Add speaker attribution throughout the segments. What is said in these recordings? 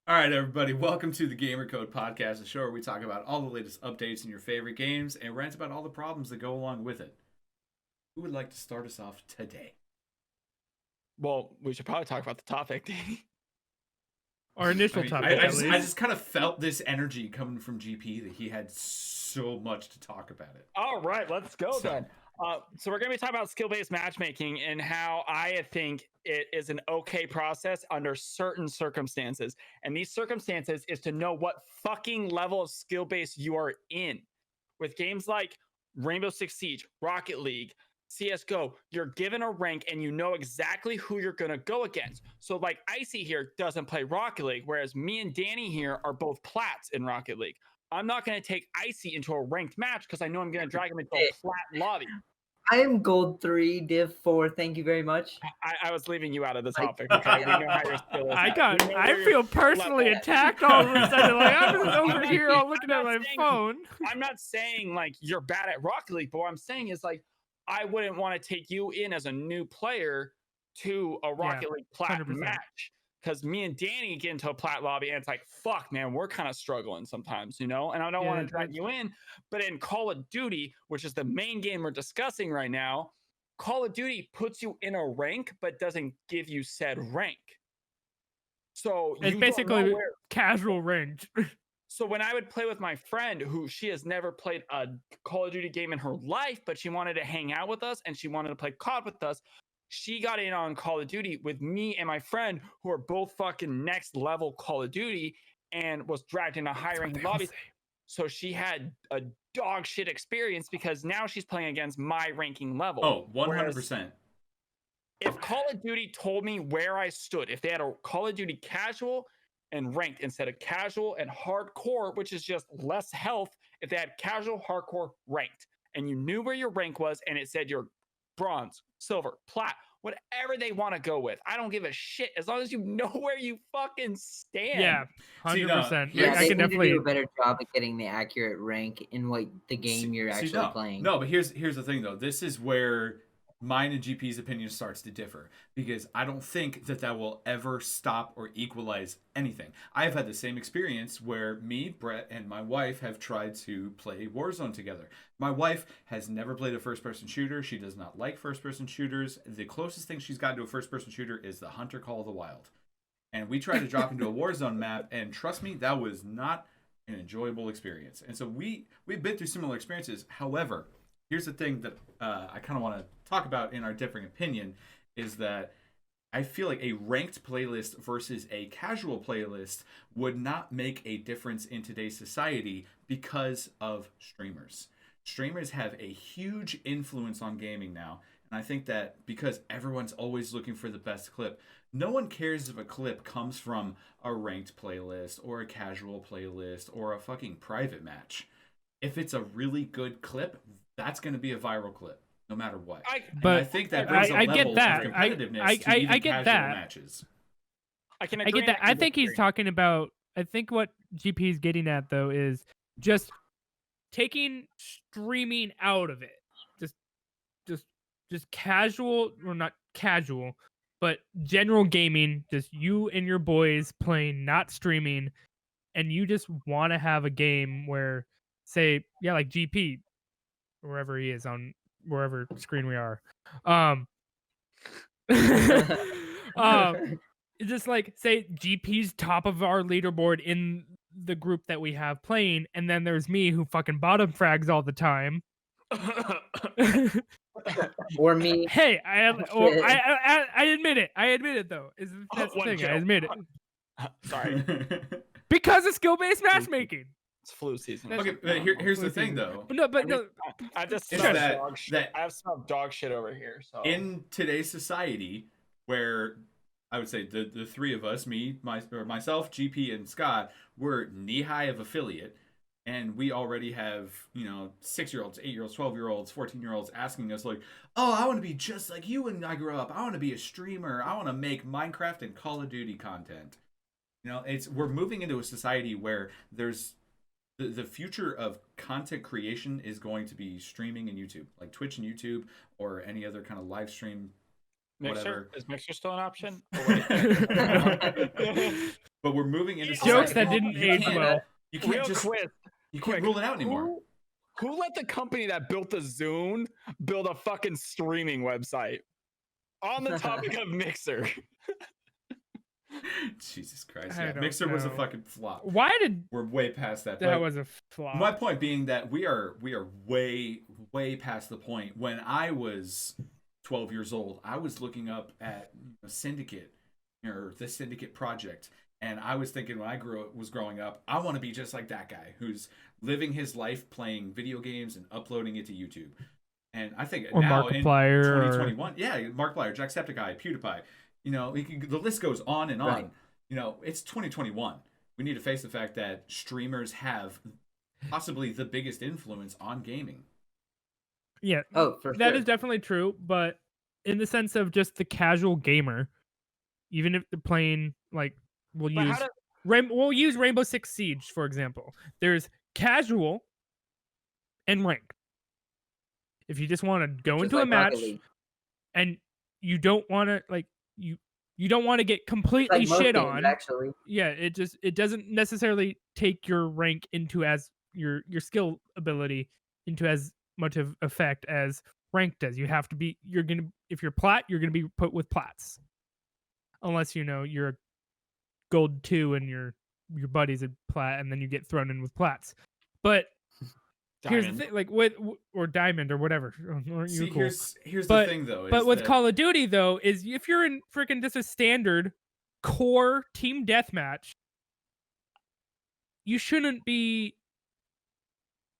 Speaker 1: All right, everybody, welcome to the Gamer Code Podcast, a show where we talk about all the latest updates in your favorite games and rant about all the problems that go along with it. Who would like to start us off today?
Speaker 2: Well, we should probably talk about the topic.
Speaker 3: Our initial topic,
Speaker 1: I
Speaker 3: at least.
Speaker 1: just kind of felt this energy coming from GP that he had so much to talk about it.
Speaker 2: All right, let's go then. So we're going to be talking about skill-based matchmaking and how I think it is an okay process under certain circumstances. And these circumstances is to know what fucking level of skill-based you are in. With games like Rainbow Six Siege, Rocket League, CSGO, you're given a rank and you know exactly who you're going to go against. So like Icy here doesn't play Rocket League, whereas me and Danny here are both plats in Rocket League. I'm not going to take Icy into a ranked match because I know I'm going to drag him into a flat lobby.
Speaker 4: I am gold 3, div 4. Thank you very much.
Speaker 2: I was leaving you out of the topic. Okay, we know how your skill is.
Speaker 3: I feel personally attacked all of a sudden. Like I'm just over here all looking at my phone.
Speaker 2: I'm not saying like you're bad at Rocket League, but what I'm saying is like I wouldn't want to take you in as a new player to a Rocket League plat
Speaker 3: 100%.
Speaker 2: match. Because me and Danny get into a plat lobby and it's like, fuck, man, we're kind of struggling sometimes, you know? And I don't want to drag you in. But in Call of Duty, which is the main game we're discussing right now, Call of Duty puts you in a rank, but doesn't give you said rank. So
Speaker 3: it's basically casual range.
Speaker 2: So when I would play with my friend who she has never played a Call of Duty game in her life, but she wanted to hang out with us and she wanted to play COD with us, she got in on Call of Duty with me and my friend who are both fucking next level Call of Duty and was dragged into high ranking lobbies. So she had a dog shit experience because now she's playing against my ranking level.
Speaker 1: Oh, 100%.
Speaker 2: If Call of Duty told me where I stood, if they had a Call of Duty casual and ranked instead of casual and hardcore, which is just less health, if they had casual, hardcore, ranked, and you knew where your rank was and it said you're bronze, silver, plat, whatever they want to go with. I don't give a shit as long as you know where you fucking stand.
Speaker 3: Yeah, 100%.
Speaker 4: Yeah,
Speaker 3: I can definitely
Speaker 4: do a better job at getting the accurate rank in what the game you're actually playing.
Speaker 1: No, but here's the thing though. This is where mine and GP's opinion starts to differ because I don't think that will ever stop or equalize anything. I've had the same experience where me, Brett, and my wife have tried to play Warzone together. My wife has never played a first-person shooter. She does not like first-person shooters. The closest thing she's gotten to a first-person shooter is the Hunter Call of the Wild. And we tried to drop into a Warzone map, and trust me, that was not an enjoyable experience. And so we've been through similar experiences. However, here's the thing that I kind of want to talk about in our differing opinion is that I feel like a ranked playlist versus a casual playlist would not make a difference in today's society because of streamers. Streamers have a huge influence on gaming now. And I think that because everyone's always looking for the best clip, no one cares if a clip comes from a ranked playlist or a casual playlist or a fucking private match. If it's a really good clip, that's going to be a viral clip, no matter what. I think that brings a level of competitiveness to even casual matches.
Speaker 2: I
Speaker 3: get that. I think he's talking about. I think what GP is getting at though is just taking streaming out of it. Just casual, or not casual, but general gaming. Just you and your boys playing, not streaming, and you just want to have a game where, say, like GP. Wherever he is on wherever screen we are. Just like say GP's top of our leaderboard in the group that we have playing, and then there's me who fucking bottom frags all the time.
Speaker 4: Or me.
Speaker 3: Hey, I admit it. I admit it though. That's the thing. I admit it.
Speaker 2: Sorry.
Speaker 3: Because of skill-based matchmaking.
Speaker 2: It's flu season.
Speaker 1: Okay, but here's the thing, though.
Speaker 2: I just I have some dog shit over here. So
Speaker 1: in today's society, where I would say the three of us, myself, GP, and Scott, we're knee high of affiliate, and we already have 6-year-olds, 8-year-olds, 12-year-olds, 14-year-olds asking us like, "Oh, I want to be just like you when I grow up. I want to be a streamer. I want to make Minecraft and Call of Duty content." We're moving into a society where there's the future of content creation is going to be streaming and YouTube, like Twitch and YouTube, or any other kind of live stream.
Speaker 2: Mixer? Is Mixer still an option?
Speaker 1: but we're moving into
Speaker 3: Jokes
Speaker 1: society.
Speaker 3: that didn't
Speaker 1: You
Speaker 3: age
Speaker 1: can't-
Speaker 3: well.
Speaker 1: You can't
Speaker 2: Real
Speaker 1: just
Speaker 2: quick,
Speaker 1: you can't rule it out anymore.
Speaker 2: Who let the company that built the Zune build a fucking streaming website? On the topic of Mixer.
Speaker 1: Jesus Christ!
Speaker 3: I
Speaker 1: Yeah,
Speaker 3: don't
Speaker 1: Mixer was a
Speaker 3: know.
Speaker 1: fucking flop.
Speaker 3: Why did
Speaker 1: We're way past that.
Speaker 3: that
Speaker 1: but
Speaker 3: was a flop?
Speaker 1: my point being that we are way past the point. When I was 12 years old, I was looking up at Syndicate or the Syndicate Project, and I was thinking when I was growing up, I want to be just like that guy who's living his life playing video games and uploading it to YouTube. And I think
Speaker 3: Or
Speaker 1: now in
Speaker 3: Markiplier, or-
Speaker 1: 2021, yeah, Markiplier, Jacksepticeye, PewDiePie, the list goes on and on.
Speaker 4: Right.
Speaker 1: It's 2021. We need to face the fact that streamers have possibly the biggest influence on gaming.
Speaker 3: Yeah,
Speaker 4: Oh, for
Speaker 3: that
Speaker 4: sure.
Speaker 3: is definitely true. But in the sense of just the casual gamer, even if they're playing, like, we'll
Speaker 2: But
Speaker 3: use
Speaker 2: how do-
Speaker 3: we'll use Rainbow Six Siege for example. There's casual and ranked. If you just want to go
Speaker 4: Just
Speaker 3: into
Speaker 4: like
Speaker 3: a match
Speaker 4: Rocket League.
Speaker 3: and you don't want to you don't want to get completely
Speaker 4: Like most
Speaker 3: shit
Speaker 4: games,
Speaker 3: on,
Speaker 4: actually.
Speaker 3: yeah, it doesn't necessarily take your rank into as your skill ability into as much of effect as rank does. You have to be if you're plat, you're gonna be put with plats, unless you're a gold 2 and your buddy's a plat, and then you get thrown in with plats. But here's the
Speaker 2: Diamond.
Speaker 3: thing, like or diamond or whatever. Aren't you
Speaker 1: See,
Speaker 3: cool?
Speaker 1: here's
Speaker 3: But-
Speaker 1: the thing though.
Speaker 3: But
Speaker 1: is
Speaker 3: with
Speaker 1: that-
Speaker 3: Call of Duty though, is if you're in freaking just a standard core team deathmatch, you shouldn't be.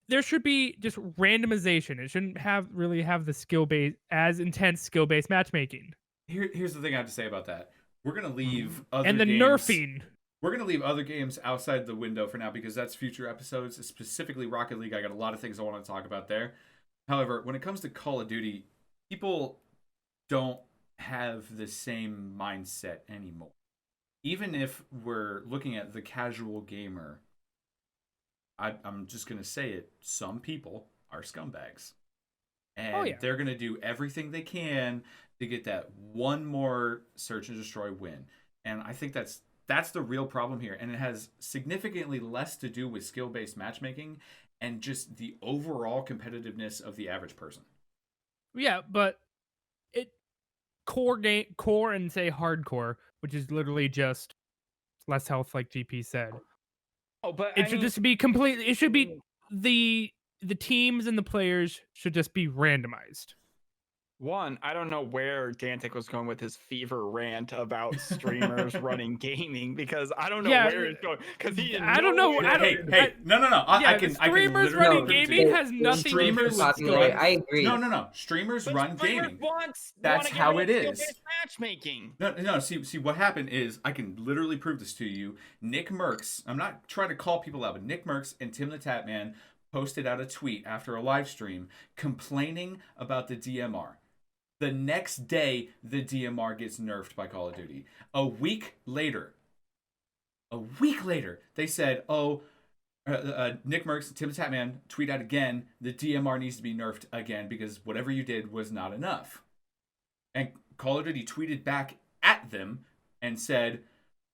Speaker 3: There should be just randomization. It shouldn't really have the as intense skill based matchmaking
Speaker 1: here's the thing I have to say about that. We're gonna leave other
Speaker 3: and the
Speaker 1: games,
Speaker 3: nerfing.
Speaker 1: We're gonna leave other games outside the window for now because that's future episodes. Specifically, Rocket League. I got a lot of things I want to talk about there. However, when it comes to Call of Duty, people don't have the same mindset anymore. Even if we're looking at the casual gamer, I'm just gonna say it. Some people are scumbags, and
Speaker 3: yeah.
Speaker 1: they're gonna do everything they can to get that one more search and destroy win. And I think that's the real problem here, and it has significantly less to do with skill-based matchmaking and just the overall competitiveness of the average person.
Speaker 3: Yeah, but core and say hardcore, which is literally just less health, like GP said.
Speaker 2: Oh, but
Speaker 3: It should just be completely. It should be the teams and the players should just be randomized.
Speaker 2: One, I don't know where Dantic was going with his fever rant about streamers running gaming because I don't know
Speaker 3: Yeah,
Speaker 2: where it's going. Because
Speaker 3: I don't know. I don't.
Speaker 1: Hey, no. I
Speaker 3: the
Speaker 1: can
Speaker 3: streamers
Speaker 1: literally
Speaker 3: running
Speaker 1: prove it to
Speaker 3: gaming
Speaker 1: you.
Speaker 3: has nothing to do with
Speaker 1: Streamers-
Speaker 3: skill.
Speaker 4: Popular. I agree.
Speaker 1: No. Streamers
Speaker 2: But
Speaker 1: run
Speaker 2: streamers
Speaker 1: gaming.
Speaker 2: wants-
Speaker 1: That's
Speaker 2: wanna get
Speaker 1: how
Speaker 2: rid
Speaker 1: it
Speaker 2: of
Speaker 1: is.
Speaker 2: skill-based Matchmaking.
Speaker 1: No. See, what happened is I can literally prove this to you. Nick Merckx. I'm not trying to call people out, but Nick Merckx and Tim the Tatman posted out a tweet after a live stream complaining about the DMR. The next day, the DMR gets nerfed by Call of Duty. A week later, they said, Nick Merckx and Tim the Tatman tweet out again, the DMR needs to be nerfed again because whatever you did was not enough. And Call of Duty tweeted back at them and said,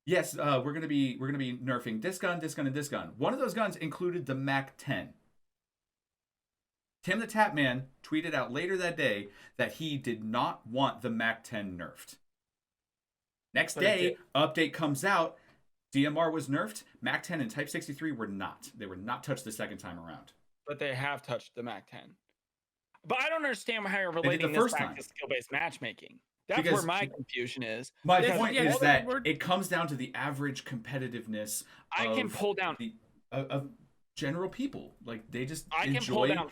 Speaker 1: yes, we're gonna be nerfing this gun, and this gun. One of those guns included the MAC-10. Tim the Tatman tweeted out later that day that he did not want the MAC-10 nerfed. Next
Speaker 2: But it
Speaker 1: day, update comes out, DMR was nerfed, MAC-10 and Type 63 were not. They were not touched the second time around.
Speaker 2: But they have touched the MAC-10. But I don't understand how you're
Speaker 1: did
Speaker 2: relating
Speaker 1: the
Speaker 2: this
Speaker 1: first
Speaker 2: back
Speaker 1: time.
Speaker 2: to skill-based matchmaking. That's
Speaker 1: Because-
Speaker 2: where my confusion is.
Speaker 1: My
Speaker 2: Because-
Speaker 1: point
Speaker 3: yeah,
Speaker 1: is
Speaker 3: well,
Speaker 1: that
Speaker 3: we're-
Speaker 1: it comes down to the average competitiveness
Speaker 2: I can
Speaker 1: of
Speaker 2: pull down.
Speaker 1: of general people. Like, they just
Speaker 2: I can pull
Speaker 1: enjoy
Speaker 2: down.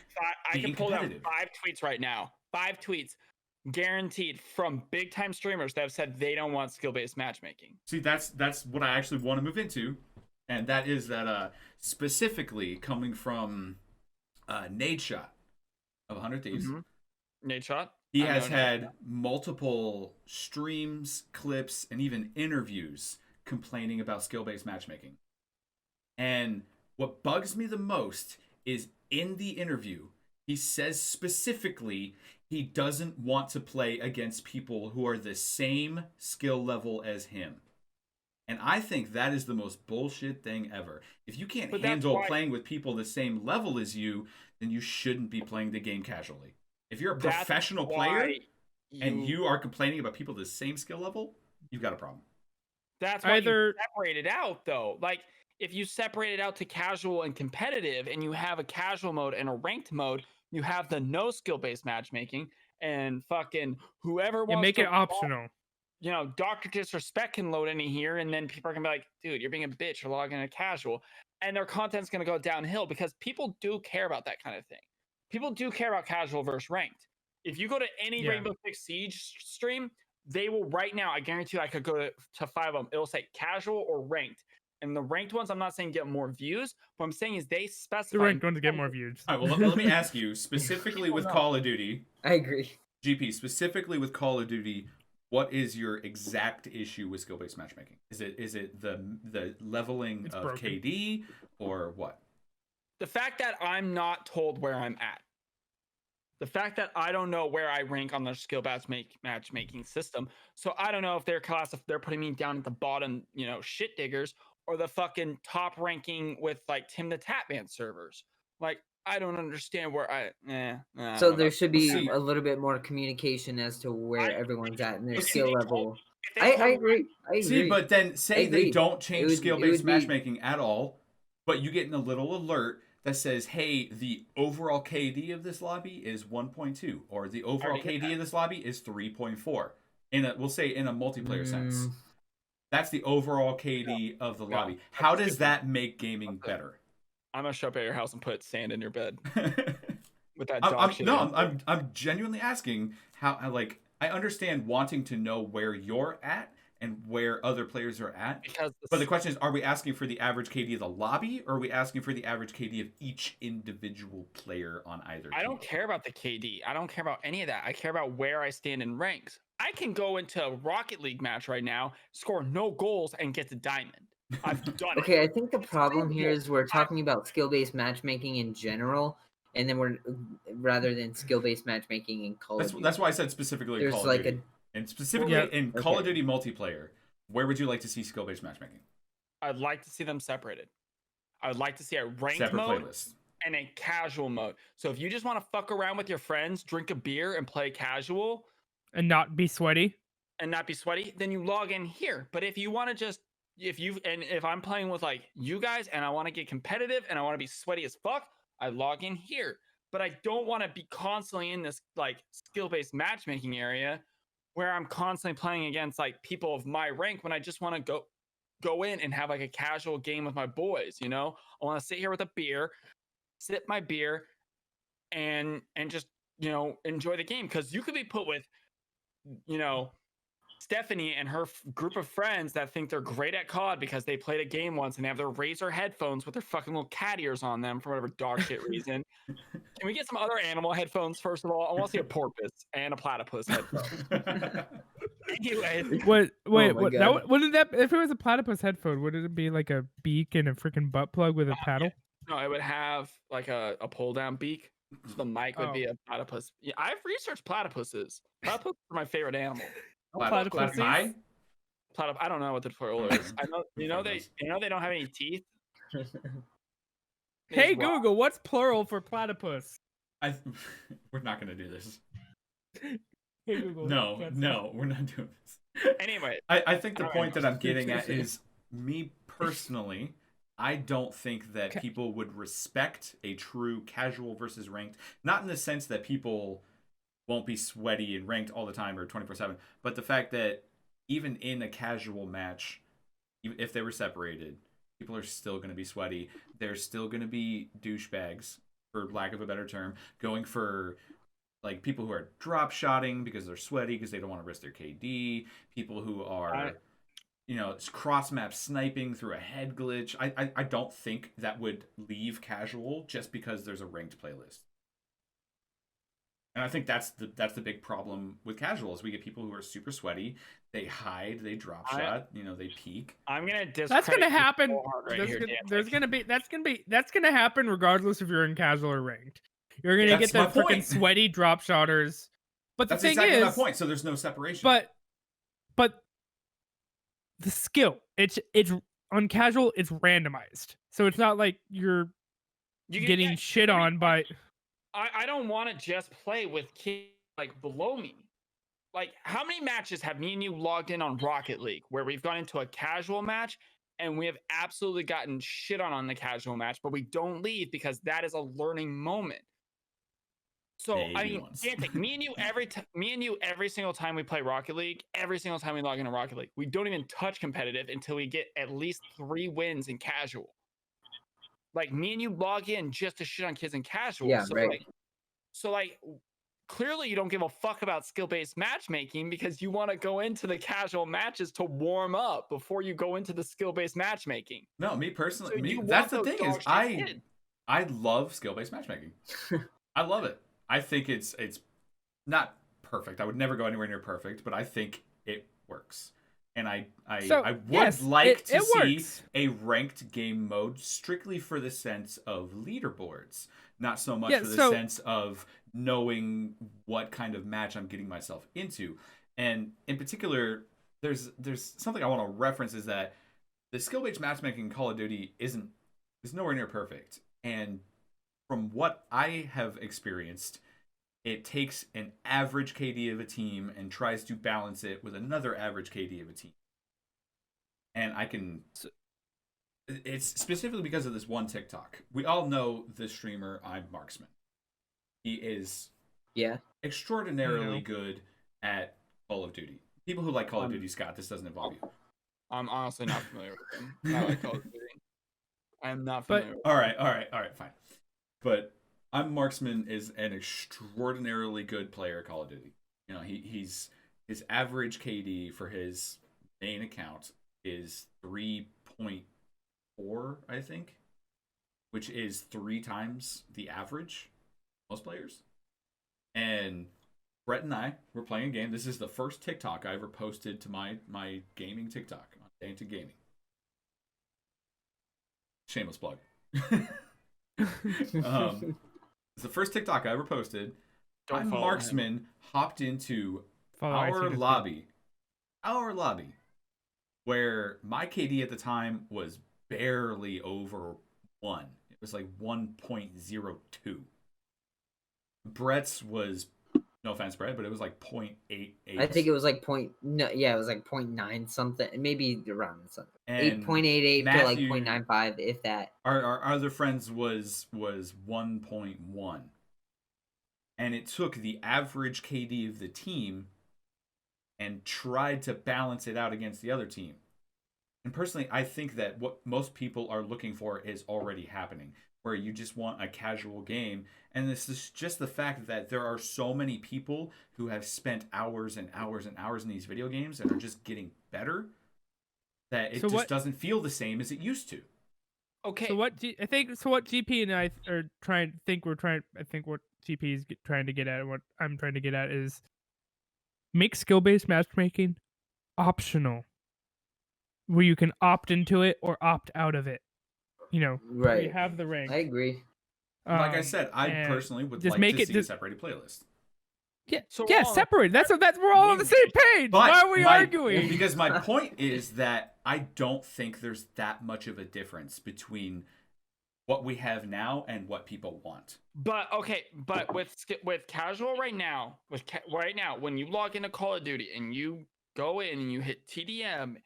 Speaker 2: I
Speaker 1: being
Speaker 2: can pull down
Speaker 1: competitive.
Speaker 2: 5 tweets right now. 5 tweets, guaranteed from big time streamers that have said they don't want skill based matchmaking.
Speaker 1: See, that's what I actually want to move into, and that is that specifically coming from Nadeshot of 100 Thieves.
Speaker 2: Nate Shot.
Speaker 1: He
Speaker 2: I
Speaker 1: has
Speaker 2: know
Speaker 1: had multiple streams, clips, and even interviews complaining about skill-based matchmaking. And what bugs me the most is in the interview, he says specifically he doesn't want to play against people who are the same skill level as him. And I think that is the most bullshit thing ever. If you can't
Speaker 2: But that's
Speaker 1: handle
Speaker 2: why-
Speaker 1: playing with people the same level as you, then you shouldn't be playing the game casually. If you're a
Speaker 2: That's
Speaker 1: professional
Speaker 2: why
Speaker 1: player and you are complaining about people the same skill level, you've got a problem.
Speaker 2: That's why
Speaker 3: Either-
Speaker 2: you separate it out, though. Like, if you separate it out to casual and competitive, and you have a casual mode and a ranked mode, you have the no skill based matchmaking, and fucking whoever
Speaker 3: And
Speaker 2: wants
Speaker 3: make
Speaker 2: to
Speaker 3: it optional.
Speaker 2: You know, Dr. Disrespect can load in here, and then people are gonna be like, dude, you're being a bitch, you're logging in a casual. And their content's gonna go downhill because people do care about that kind of thing. People do care about casual versus ranked. If you go to any
Speaker 3: Yeah.
Speaker 2: Rainbow Six Siege stream, they will right now, I guarantee you I could go to 5 of them. It'll say casual or ranked. And the ranked ones, I'm not saying get more views. What I'm saying is they specify.
Speaker 3: The ranked ones get more views.
Speaker 1: All right, well, let me ask you, specifically
Speaker 2: People
Speaker 1: with
Speaker 2: know.
Speaker 1: Call of Duty,
Speaker 4: I agree.
Speaker 1: GP, specifically with Call of Duty, what is your exact issue with skill-based matchmaking? Is it the leveling
Speaker 3: It's
Speaker 1: of
Speaker 3: broken.
Speaker 1: KD or what?
Speaker 2: The fact that I'm not told where I'm at. The fact that I don't know where I rank on their skill matchmaking system. So I don't know if they're putting me down at the bottom, you know, shit diggers, or the fucking top ranking with like Tim the Tatman servers. Like, I don't understand where I
Speaker 4: So
Speaker 2: don't know.
Speaker 4: there should be
Speaker 1: See-
Speaker 4: a little bit more communication as to where
Speaker 2: I
Speaker 4: everyone's at in their
Speaker 2: if
Speaker 4: skill
Speaker 2: they
Speaker 4: level.
Speaker 2: If they
Speaker 4: I
Speaker 2: told me-
Speaker 4: agree. I agree.
Speaker 1: See, but then say they
Speaker 4: agree.
Speaker 1: don't
Speaker 4: It
Speaker 1: change
Speaker 4: would- it
Speaker 1: skill-based
Speaker 4: would be-
Speaker 1: matchmaking at all, but you get in a little alert that says, "Hey, the overall KD of this lobby is 1.2, or the overall
Speaker 2: already hit
Speaker 1: KD of this lobby is 3.4." We'll say in a multiplayer sense.
Speaker 4: Mm.
Speaker 1: That's the overall KD of the
Speaker 2: Yeah.
Speaker 1: lobby. How does that make gaming
Speaker 2: That's it.
Speaker 1: better?
Speaker 2: I'm gonna show up at your house and put sand in your bed with that
Speaker 1: I'm,
Speaker 2: dog
Speaker 1: I'm,
Speaker 2: shit.
Speaker 1: no,
Speaker 2: in it.
Speaker 1: I'm genuinely asking how. I understand wanting to know where you're at and where other players are at.
Speaker 2: Because
Speaker 1: But the question is, are we asking for the average KD of the lobby, or are we asking for the average KD of each individual player on either team?
Speaker 2: I don't care about the KD. I don't care about any of that. I care about where I stand in ranks. I can go into a Rocket League match right now, score no goals, and get to diamond. I've done it.
Speaker 4: Okay, I think the problem here is we're talking about skill-based matchmaking in general, and then we're rather than skill-based matchmaking in Call of Duty.
Speaker 1: That's why I said specifically
Speaker 4: There's
Speaker 1: Call of
Speaker 4: like
Speaker 1: Duty. And specifically
Speaker 3: Yeah.
Speaker 1: in Call of
Speaker 4: Okay.
Speaker 1: Duty multiplayer, where would you like to see skill-based matchmaking?
Speaker 2: I'd like to see them separated. I would like to see a ranked
Speaker 1: Separate
Speaker 2: mode
Speaker 1: playlists.
Speaker 2: and a casual mode. So if you just want to fuck around with your friends, drink a beer, and play casual
Speaker 3: And not be sweaty.
Speaker 2: and not be sweaty, then you log in here. But if you want to just if I'm playing with like you guys and I want to get competitive and I want to be sweaty as fuck, I log in here. But I don't want to be constantly in this like skill-based matchmaking area where I'm constantly playing against like people of my rank when I just want to go in and have like a casual game with my boys, you know? I want to sit here with a beer, sip my beer and just, you know, enjoy the game, cuz you could be put with, you know, Stephanie and her group of friends that think they're great at COD because they played a game once and they have their Razer headphones with their fucking little cat ears on them for whatever dog shit reason. Can we get some other animal headphones first of all? I want to see a porpoise and a platypus headphone. Anyway,
Speaker 3: What? Wait,
Speaker 4: my
Speaker 3: what?
Speaker 4: God.
Speaker 3: Wouldn't that? If it was a platypus headphone, wouldn't it be like a beak and a freaking butt plug with a paddle?
Speaker 2: no, it would have like a pull down beak. So the mic would be a platypus. Yeah, I've researched platypuses. Platypus are my favorite animal.
Speaker 3: Platypuses?
Speaker 1: Platypi?
Speaker 2: I don't know what the plural is. I know they don't have any teeth. They
Speaker 3: Hey
Speaker 2: just rock.
Speaker 3: Google, what's plural for platypus?
Speaker 1: We're not going to do this.
Speaker 3: Hey Google.
Speaker 1: No,
Speaker 3: what's-
Speaker 1: no, we're not doing this.
Speaker 2: Anyway,
Speaker 1: I think the
Speaker 2: All right.
Speaker 1: point that I'm getting at is, me personally, I don't think that people would respect a true casual versus ranked. Not in the sense that people won't be sweaty and ranked all the time or 24/7, but the fact that even in a casual match, if they were separated, people are still going to be sweaty. There's still going to be douchebags, for lack of a better term, going for like people who are drop shotting because they're sweaty because they don't want to risk their KD. People who are, cross map sniping through a head glitch. I don't think that would leave casual just because there's a ranked playlist. And I think that's the big problem with casual is we get people who are super sweaty. They hide, they drop shot, they peek.
Speaker 2: I'm gonna discredit
Speaker 3: That's gonna
Speaker 2: you
Speaker 3: happen.
Speaker 2: so hard right here, Dan.
Speaker 3: That's gonna happen regardless if you're in casual or ranked. You're gonna
Speaker 1: That's
Speaker 3: get the
Speaker 1: my point.
Speaker 3: freaking sweaty drop shotters. But the
Speaker 1: That's
Speaker 3: thing
Speaker 1: exactly my
Speaker 3: is,
Speaker 1: point. So there's no separation.
Speaker 3: but the skill. It's on casual. It's randomized, so it's not like you're
Speaker 2: You can
Speaker 3: getting
Speaker 2: get-
Speaker 3: shit
Speaker 2: I mean,
Speaker 3: on by.
Speaker 2: I don't want to just play with kids like below me. Like, how many matches have me and you logged in on Rocket League where we've gone into a casual match and we have absolutely gotten shit on the casual match, but we don't leave because that is a learning moment. So I
Speaker 1: Maybe
Speaker 2: mean,
Speaker 1: once.
Speaker 2: Dantic, me and you every single time we play Rocket League, every single time we log into Rocket League, we don't even touch competitive until we get at least 3 wins in casual. Like, me and you log in just to shit on kids in casual.
Speaker 4: Yeah,
Speaker 2: so
Speaker 4: right.
Speaker 2: like clearly you don't give a fuck about skill-based matchmaking because you want to go into the casual matches to warm up before you go into the skill-based matchmaking.
Speaker 1: No, me personally,
Speaker 2: So you
Speaker 1: that's the
Speaker 2: want
Speaker 1: thing
Speaker 2: those
Speaker 1: is
Speaker 2: dog shit kids.
Speaker 1: I love skill-based matchmaking. I love it. I think it's not perfect. I would never go anywhere near perfect, but I think it works. And I would like to see
Speaker 3: works.
Speaker 1: a ranked game mode strictly for the sense of leaderboards, not so much
Speaker 3: Yeah,
Speaker 1: for the
Speaker 3: so-
Speaker 1: sense of knowing what kind of match I'm getting myself into. And in particular, there's something I want to reference is that the skill-based matchmaking in Call of Duty is nowhere near perfect. And from what I have experienced, it takes an average KD of a team and tries to balance it with another average KD of a team. And it's specifically because of this one TikTok. We all know the streamer I'm Marksman. He is extraordinarily good at Call of Duty. People who like Call of Duty, Scott, this doesn't involve you.
Speaker 2: I'm honestly not familiar with him. I like Call of Duty. I am not familiar with
Speaker 1: All right, fine. But I'm Marksman is an extraordinarily good player at Call of Duty. You know, he's his average KD for his main account is 3.4, I think, which is 3 times the average most players. And Brett and I were playing a game. This is the first TikTok I ever posted to my gaming TikTok on Dantic Gaming. Shameless plug. It's the first TikTok I ever posted.
Speaker 2: Don't
Speaker 1: I'm
Speaker 2: follow
Speaker 1: Marksman hopped into
Speaker 3: Follow
Speaker 1: our
Speaker 3: ICDC.
Speaker 1: lobby, where my KD at the time was barely over 1. It was like 1.02. Brett's was, no offense, Brett, but it was like 0.88.
Speaker 4: I think it was like it was like 0.9 something, maybe around something.
Speaker 1: And
Speaker 4: 8.88 to like
Speaker 1: Matthew-
Speaker 4: 0.95, if that.
Speaker 1: Our other friends was 1.1. And it took the average KD of the team and tried to balance it out against the other team. And personally, I think that what most people are looking for is already happening, where you just want a casual game. And this is just the fact that there are so many people who have spent hours and hours and hours in these video games and are just getting better, that it doesn't feel the same as it used to.
Speaker 2: Okay.
Speaker 3: So what what GP and I are trying. I think what GP is trying to get at, and what I'm trying to get at is make skill-based matchmaking optional, where you can opt into it or opt out of it. You know,
Speaker 4: Right.
Speaker 3: You have the rank.
Speaker 4: I agree.
Speaker 1: Like I said, I
Speaker 3: and
Speaker 1: personally would
Speaker 3: just
Speaker 1: like
Speaker 3: make
Speaker 1: to
Speaker 3: it
Speaker 1: see a
Speaker 3: just-
Speaker 1: separated playlist.
Speaker 3: Yeah,
Speaker 2: So
Speaker 3: yeah,
Speaker 2: we're all-
Speaker 3: separate. That's we're all on the same page.
Speaker 1: But
Speaker 3: Why are we arguing?
Speaker 1: Because my point is that I don't think there's that much of a difference between what we have now and what people want.
Speaker 2: But with casual right now, when you log into Call of Duty and you go in and you hit TDM,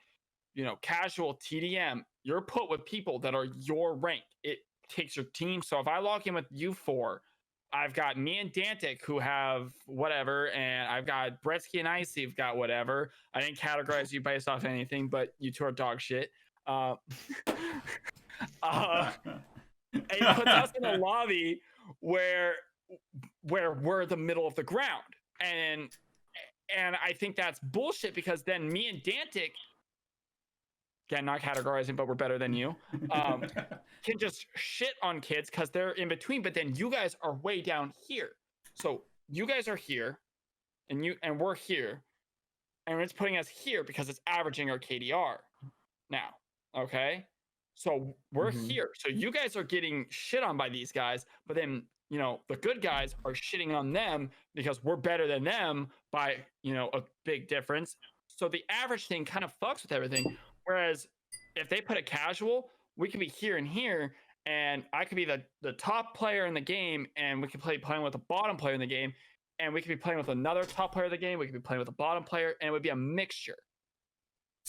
Speaker 2: casual TDM, you're put with people that are your rank. It takes your team. So if I log in with you 4, I've got me and Dantic who have whatever, and I've got Bretsky and Icy who've got whatever. I didn't categorize you based off anything, but you two are dog shit. It puts us in a lobby where we're the middle of the ground, and I think that's bullshit, because then me and Dantic, again, not categorizing, but we're better than you, can just shit on kids because they're in between. But then you guys are way down here, so you guys are here, and we're here, and it's putting us here because it's averaging our KDR now. Okay. So we're here. So you guys are getting shit on by these guys, but then, the good guys are shitting on them because we're better than them by, a big difference. So the average thing kind of fucks with everything. Whereas if they put a casual, we could be here and here, and I could be the top player in the game, and we could playing with the bottom player in the game, and we could be playing with another top player of the game. We could be playing with a bottom player, and it would be a mixture.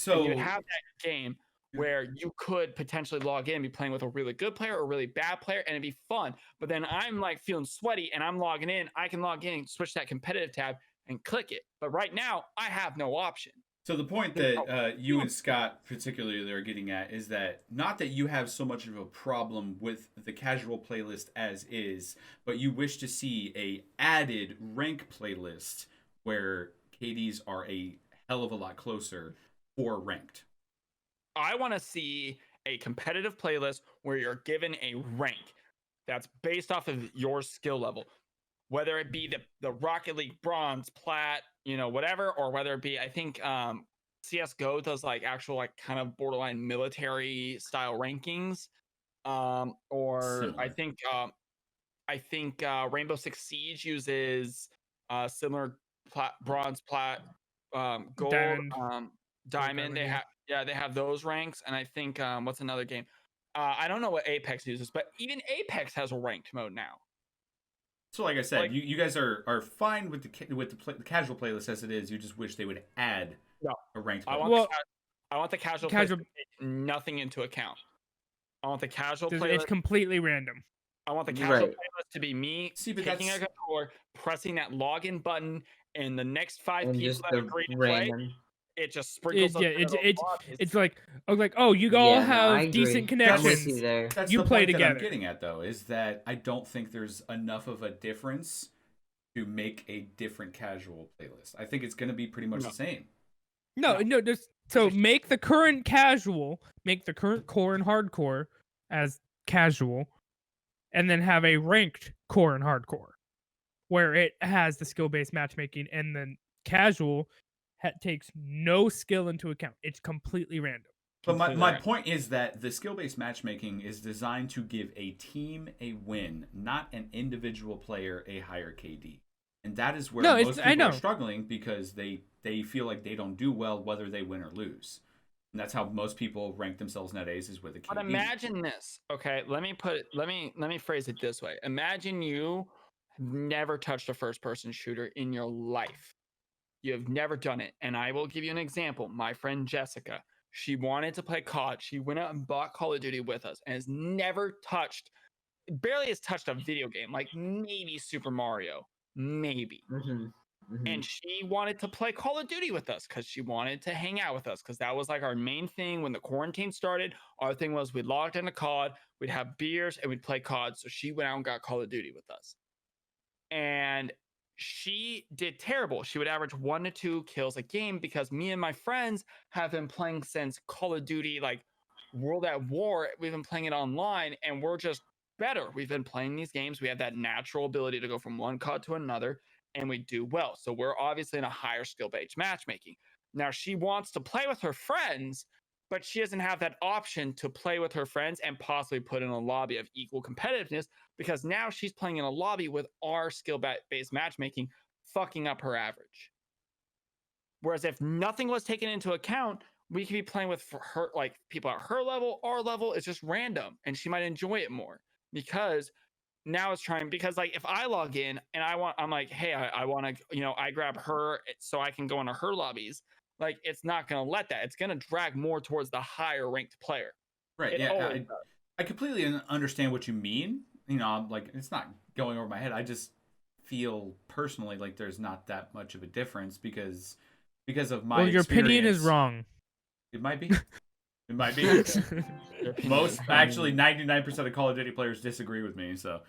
Speaker 2: And you would
Speaker 1: So
Speaker 2: have that game where you could potentially log in and be playing with a really good player or a really bad player, and it'd be fun. But then I'm like feeling sweaty, and I'm logging in. I can log in and switch that competitive tab and click it. But right now, I have no option.
Speaker 1: So the point that you and Scott particularly are getting at is that not that you have so much of a problem with the casual playlist as is, but you wish to see a added rank playlist where KDs are a hell of a lot closer for ranked.
Speaker 2: I want to see a competitive playlist where you're given a rank that's based off of your skill level, whether it be the Rocket League bronze, plat, whatever, or whether it be, I think CSGO does like actual like kind of borderline military style rankings, or
Speaker 1: Similar.
Speaker 2: I think Rainbow Six Siege uses similar bronze, plat, gold, diamond. They have those ranks, and I think what's another game? I don't know what Apex uses, but even Apex has a ranked mode now.
Speaker 1: So, like I said, you guys are fine with the casual playlist as it is. You just wish they would add a ranked playlist.
Speaker 2: I want the casual playlist to take nothing into account. I want the casual playlist.
Speaker 3: It's completely random.
Speaker 2: I want the casual playlist to be me taking a controller, pressing that login button, and the next 5 people that agree to play, it just sprinkles.
Speaker 3: It's like oh, you all have decent connections.
Speaker 1: That's
Speaker 3: you
Speaker 1: the
Speaker 3: play
Speaker 1: point
Speaker 3: together.
Speaker 1: that I'm getting at, though, is that I don't think there's enough of a difference to make a different casual playlist. I think it's going to be pretty much the same.
Speaker 3: No. So make the current casual, make the current core and hardcore as casual, and then have a ranked core and hardcore, where it has the skill-based matchmaking, and then casual takes no skill into account. It's completely random.
Speaker 1: But my point is that the skill-based matchmaking is designed to give a team a win, not an individual player a higher KD. And that is where most people are struggling, because they feel like they don't do well whether they win or lose. And that's how most people rank themselves nowadays, is with a KD.
Speaker 2: But imagine this. Okay, let me phrase it this way. Imagine you have never touched a first-person shooter in your life. You have never done it. And I will give you an example. My friend Jessica, she wanted to play COD. She went out and bought Call of Duty with us and has barely has touched a video game, like maybe Super Mario, maybe. And she wanted to play Call of Duty with us because she wanted to hang out with us, because that was like our main thing when the quarantine started. Our thing was we logged into COD, we'd have beers, and we'd play COD. So she went out and got Call of Duty with us. And she did terrible. She would average 1 to 2 kills a game, because me and my friends have been playing since Call of Duty, like World at War. We've been playing it online, and we're just better. We've been playing these games. We have that natural ability to go from one COD to another, and we do well. So we're obviously in a higher skill-based matchmaking. Now she wants to play with her friends, but she doesn't have that option to play with her friends and possibly put in a lobby of equal competitiveness, because now she's playing in a lobby with our skill-based matchmaking, fucking up her average. Whereas if nothing was taken into account, we could be playing with her, like people at her level, our level. It's just random, and she might enjoy it more, because now it's trying, because like if I log in and I'm like, hey, I want to, I grab her so I can go into her lobbies. Like, it's not going to let that. It's going to drag more towards the higher ranked player.
Speaker 1: Right. I completely understand what you mean. Like, it's not going over my head. I just feel personally like there's not that much of a difference because of my
Speaker 3: your
Speaker 1: experience.
Speaker 3: Opinion is wrong.
Speaker 1: It might be. It might be. Actually, 99% of Call of Duty players disagree with me, so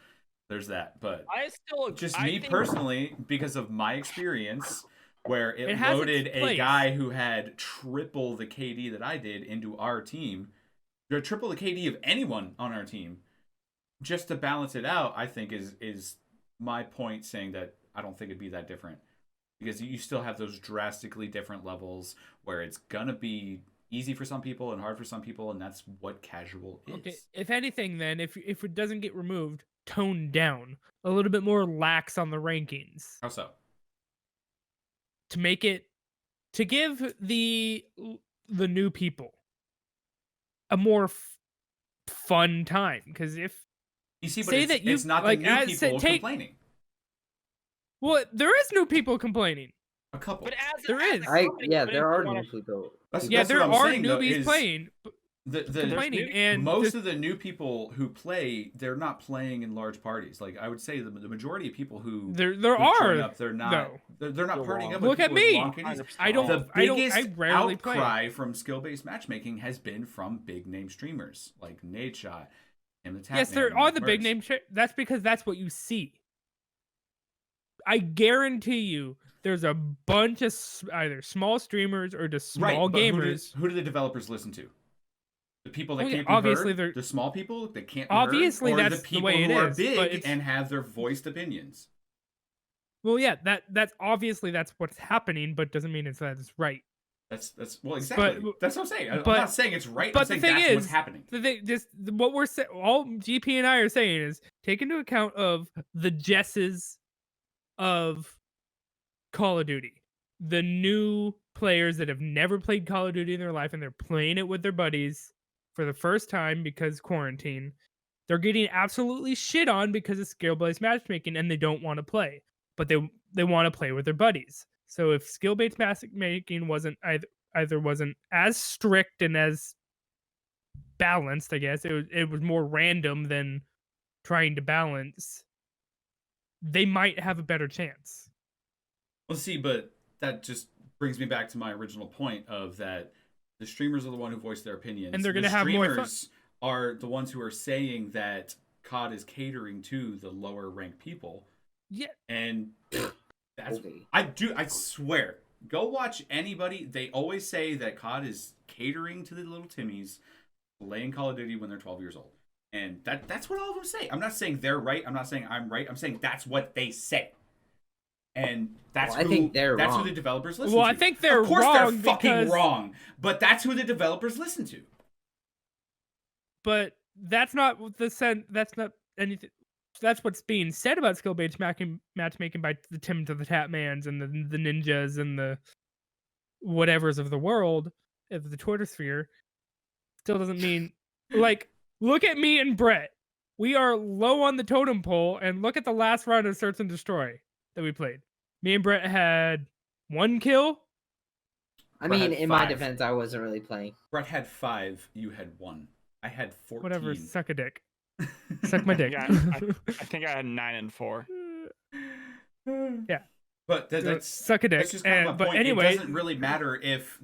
Speaker 1: there's that. But me personally, because of my experience, where it loaded a guy who had triple the KD that I did into our team, or triple the KD of anyone on our team, just to balance it out, I think is my point, saying that I don't think it'd be that different, because you still have those drastically different levels where it's gonna be easy for some people and hard for some people, and that's what casual is.
Speaker 3: Okay, if anything, then if it doesn't get removed, toned down a little bit more, lax on the rankings.
Speaker 1: How so?
Speaker 3: To give the new people a more fun time. Because if
Speaker 1: You see, but
Speaker 3: say
Speaker 1: it's,
Speaker 3: that you
Speaker 1: it's not
Speaker 3: like
Speaker 1: the new people
Speaker 3: take
Speaker 1: complaining.
Speaker 3: well, there is new people complaining.
Speaker 1: A couple.
Speaker 2: But as
Speaker 3: There
Speaker 2: as a
Speaker 3: is.
Speaker 2: company,
Speaker 4: Yeah,
Speaker 2: wouldn't
Speaker 4: there
Speaker 2: you
Speaker 4: are
Speaker 2: wanna-
Speaker 4: new people.
Speaker 3: Yeah,
Speaker 1: That's
Speaker 3: there
Speaker 1: what I'm
Speaker 3: are
Speaker 1: saying, though,
Speaker 3: newbies
Speaker 1: is
Speaker 3: playing,
Speaker 1: the
Speaker 3: complaining, and
Speaker 1: most
Speaker 3: just-
Speaker 1: of the new people who play, they're not playing in large parties. Like I would say, the majority of people who
Speaker 3: there
Speaker 1: who join
Speaker 3: are
Speaker 1: up, they're not
Speaker 3: though.
Speaker 1: they're not
Speaker 2: You're
Speaker 1: partying
Speaker 2: wrong.
Speaker 1: up. With
Speaker 3: Look at
Speaker 1: people with
Speaker 3: me.
Speaker 1: long KDs.
Speaker 3: I don't.
Speaker 1: The
Speaker 3: I don't.
Speaker 1: biggest
Speaker 3: I rarely play.
Speaker 1: outcry from skill-based matchmaking has been from big name streamers like Nadeshot and the Tap
Speaker 3: Yes, there
Speaker 1: Man,
Speaker 3: are
Speaker 1: Nick
Speaker 3: the big
Speaker 1: Mercs.
Speaker 3: name. That's because that's what you see. I guarantee you, there's a bunch of either small streamers or just small
Speaker 1: but
Speaker 3: gamers.
Speaker 1: Who do the developers listen to? The people that
Speaker 3: Well, yeah,
Speaker 1: can't be
Speaker 3: obviously
Speaker 1: heard,
Speaker 3: they're-
Speaker 1: the small people that can't be
Speaker 3: Obviously,
Speaker 1: heard, or
Speaker 3: that's
Speaker 1: the
Speaker 3: the
Speaker 1: people
Speaker 3: way it
Speaker 1: who are
Speaker 3: is, but
Speaker 1: big
Speaker 3: it's-
Speaker 1: and have their voiced opinions.
Speaker 3: Well, yeah, that's obviously that's what's happening, but doesn't mean that's right.
Speaker 1: That's well, exactly. That's what I'm saying. I'm
Speaker 3: but-
Speaker 1: not saying it's right.
Speaker 3: but
Speaker 1: I'm
Speaker 3: the
Speaker 1: saying
Speaker 3: thing
Speaker 1: that's what's
Speaker 3: is,
Speaker 1: happening.
Speaker 3: What we're all GP and I are saying is take into account of the Jesses of Call of Duty, the new players that have never played Call of Duty in their life and they're playing it with their buddies for the first time because quarantine. They're getting absolutely shit on because of skill-based matchmaking and they don't want to play, but they want to play with their buddies. So if skill-based matchmaking wasn't either wasn't as strict and as balanced, I guess it was more random than trying to balance, they might have a better chance.
Speaker 1: Well, see, but that just brings me back to my original point of that the streamers are the one who voice their opinions,
Speaker 3: And they're
Speaker 1: the
Speaker 3: gonna have more fun.
Speaker 1: streamers are the ones who are saying that COD is catering to the lower ranked people,
Speaker 3: Yeah,
Speaker 1: and that's
Speaker 4: Okay.
Speaker 1: I swear. Go watch anybody. They always say that COD is catering to the little Timmies playing Call of Duty when they're 12 years old. And that's what all of them say. I'm not saying they're right. I'm not saying I'm right. I'm saying that's what they say. And that's
Speaker 4: Well, I think they're
Speaker 1: who
Speaker 4: wrong.
Speaker 1: the developers listen
Speaker 3: Well,
Speaker 1: to.
Speaker 3: I think they're
Speaker 1: of course
Speaker 3: wrong
Speaker 1: they're fucking
Speaker 3: because-
Speaker 1: wrong. But that's who the developers listen to.
Speaker 3: but that's not what that's not anything. That's what's being said about skill-based matchmaking by the Tims of the Tapmans and the ninjas and the whatevers of the world of the Twitter sphere. Still doesn't mean like look at me and Brett. We are low on the totem pole, and look at the last round of Search and Destroy that we played. Me and Brett had 1 kill.
Speaker 4: I
Speaker 1: Brett
Speaker 4: mean,
Speaker 1: had
Speaker 4: in my
Speaker 1: 5.
Speaker 4: defense, I wasn't really playing.
Speaker 1: Brett had 5, you had 1. I had 14.
Speaker 3: Whatever, suck a dick. Suck my dick.
Speaker 2: Yeah, I think I had 9 and 4.
Speaker 3: Yeah.
Speaker 1: But that's
Speaker 3: suck a dick.
Speaker 1: That's just kind of my
Speaker 3: But
Speaker 1: point.
Speaker 3: anyway,
Speaker 1: It doesn't really matter if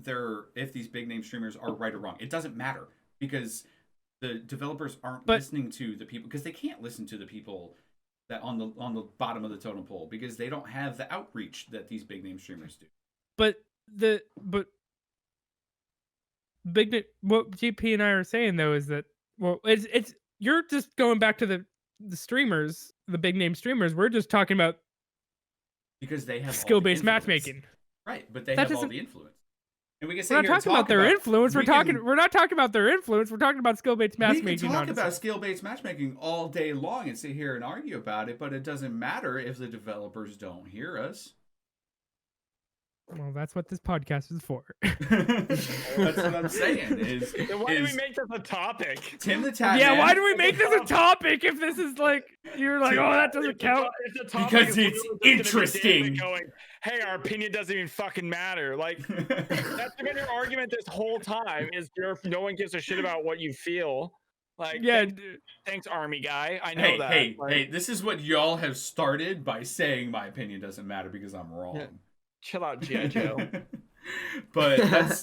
Speaker 1: these big name streamers are right or wrong. It doesn't matter because the developers aren't listening to the people, because they can't listen to the people that on the bottom of the totem pole, because they don't have the outreach that these big name streamers do.
Speaker 3: But what GP and I are saying though is that it's you're just going back to the streamers, the big name streamers. We're just talking about
Speaker 1: Because they have all the
Speaker 3: skill-based
Speaker 1: influence.
Speaker 3: matchmaking.
Speaker 1: Right, but they
Speaker 3: That
Speaker 1: have all
Speaker 3: doesn't-
Speaker 1: the influence. And we can
Speaker 3: We're
Speaker 1: sit
Speaker 3: not
Speaker 1: here and
Speaker 3: talking about
Speaker 1: talk
Speaker 3: their influence.
Speaker 1: we can-
Speaker 3: We're not talking about their influence. We're talking about skill-based
Speaker 1: We can
Speaker 3: matchmaking.
Speaker 1: talk
Speaker 3: honestly.
Speaker 1: about skill-based matchmaking all day long and sit here and argue about it, but it doesn't matter if the developers don't hear us.
Speaker 3: Well, that's what this podcast is for.
Speaker 1: That's what I'm saying.
Speaker 2: Then why do we
Speaker 1: is
Speaker 2: make this a topic?
Speaker 1: Tim the Tap
Speaker 3: Yeah,
Speaker 1: Man,
Speaker 3: why do we make this a topic if this is like you're like, oh, that doesn't count?
Speaker 2: It's a topic,
Speaker 1: Because
Speaker 2: it's
Speaker 1: it's
Speaker 2: literally just gonna be
Speaker 1: interesting.
Speaker 2: David going, hey, our opinion doesn't even fucking matter. Like that's been your argument this whole time. Is no one gives a shit about what you feel. Like
Speaker 3: Yeah,
Speaker 2: thanks, army guy. I know
Speaker 1: hey,
Speaker 2: that.
Speaker 1: hey,
Speaker 2: Like,
Speaker 1: hey, this is what y'all have started by saying my opinion doesn't matter because I'm wrong.
Speaker 2: Yeah. Chill out, G.I. Joe.
Speaker 1: But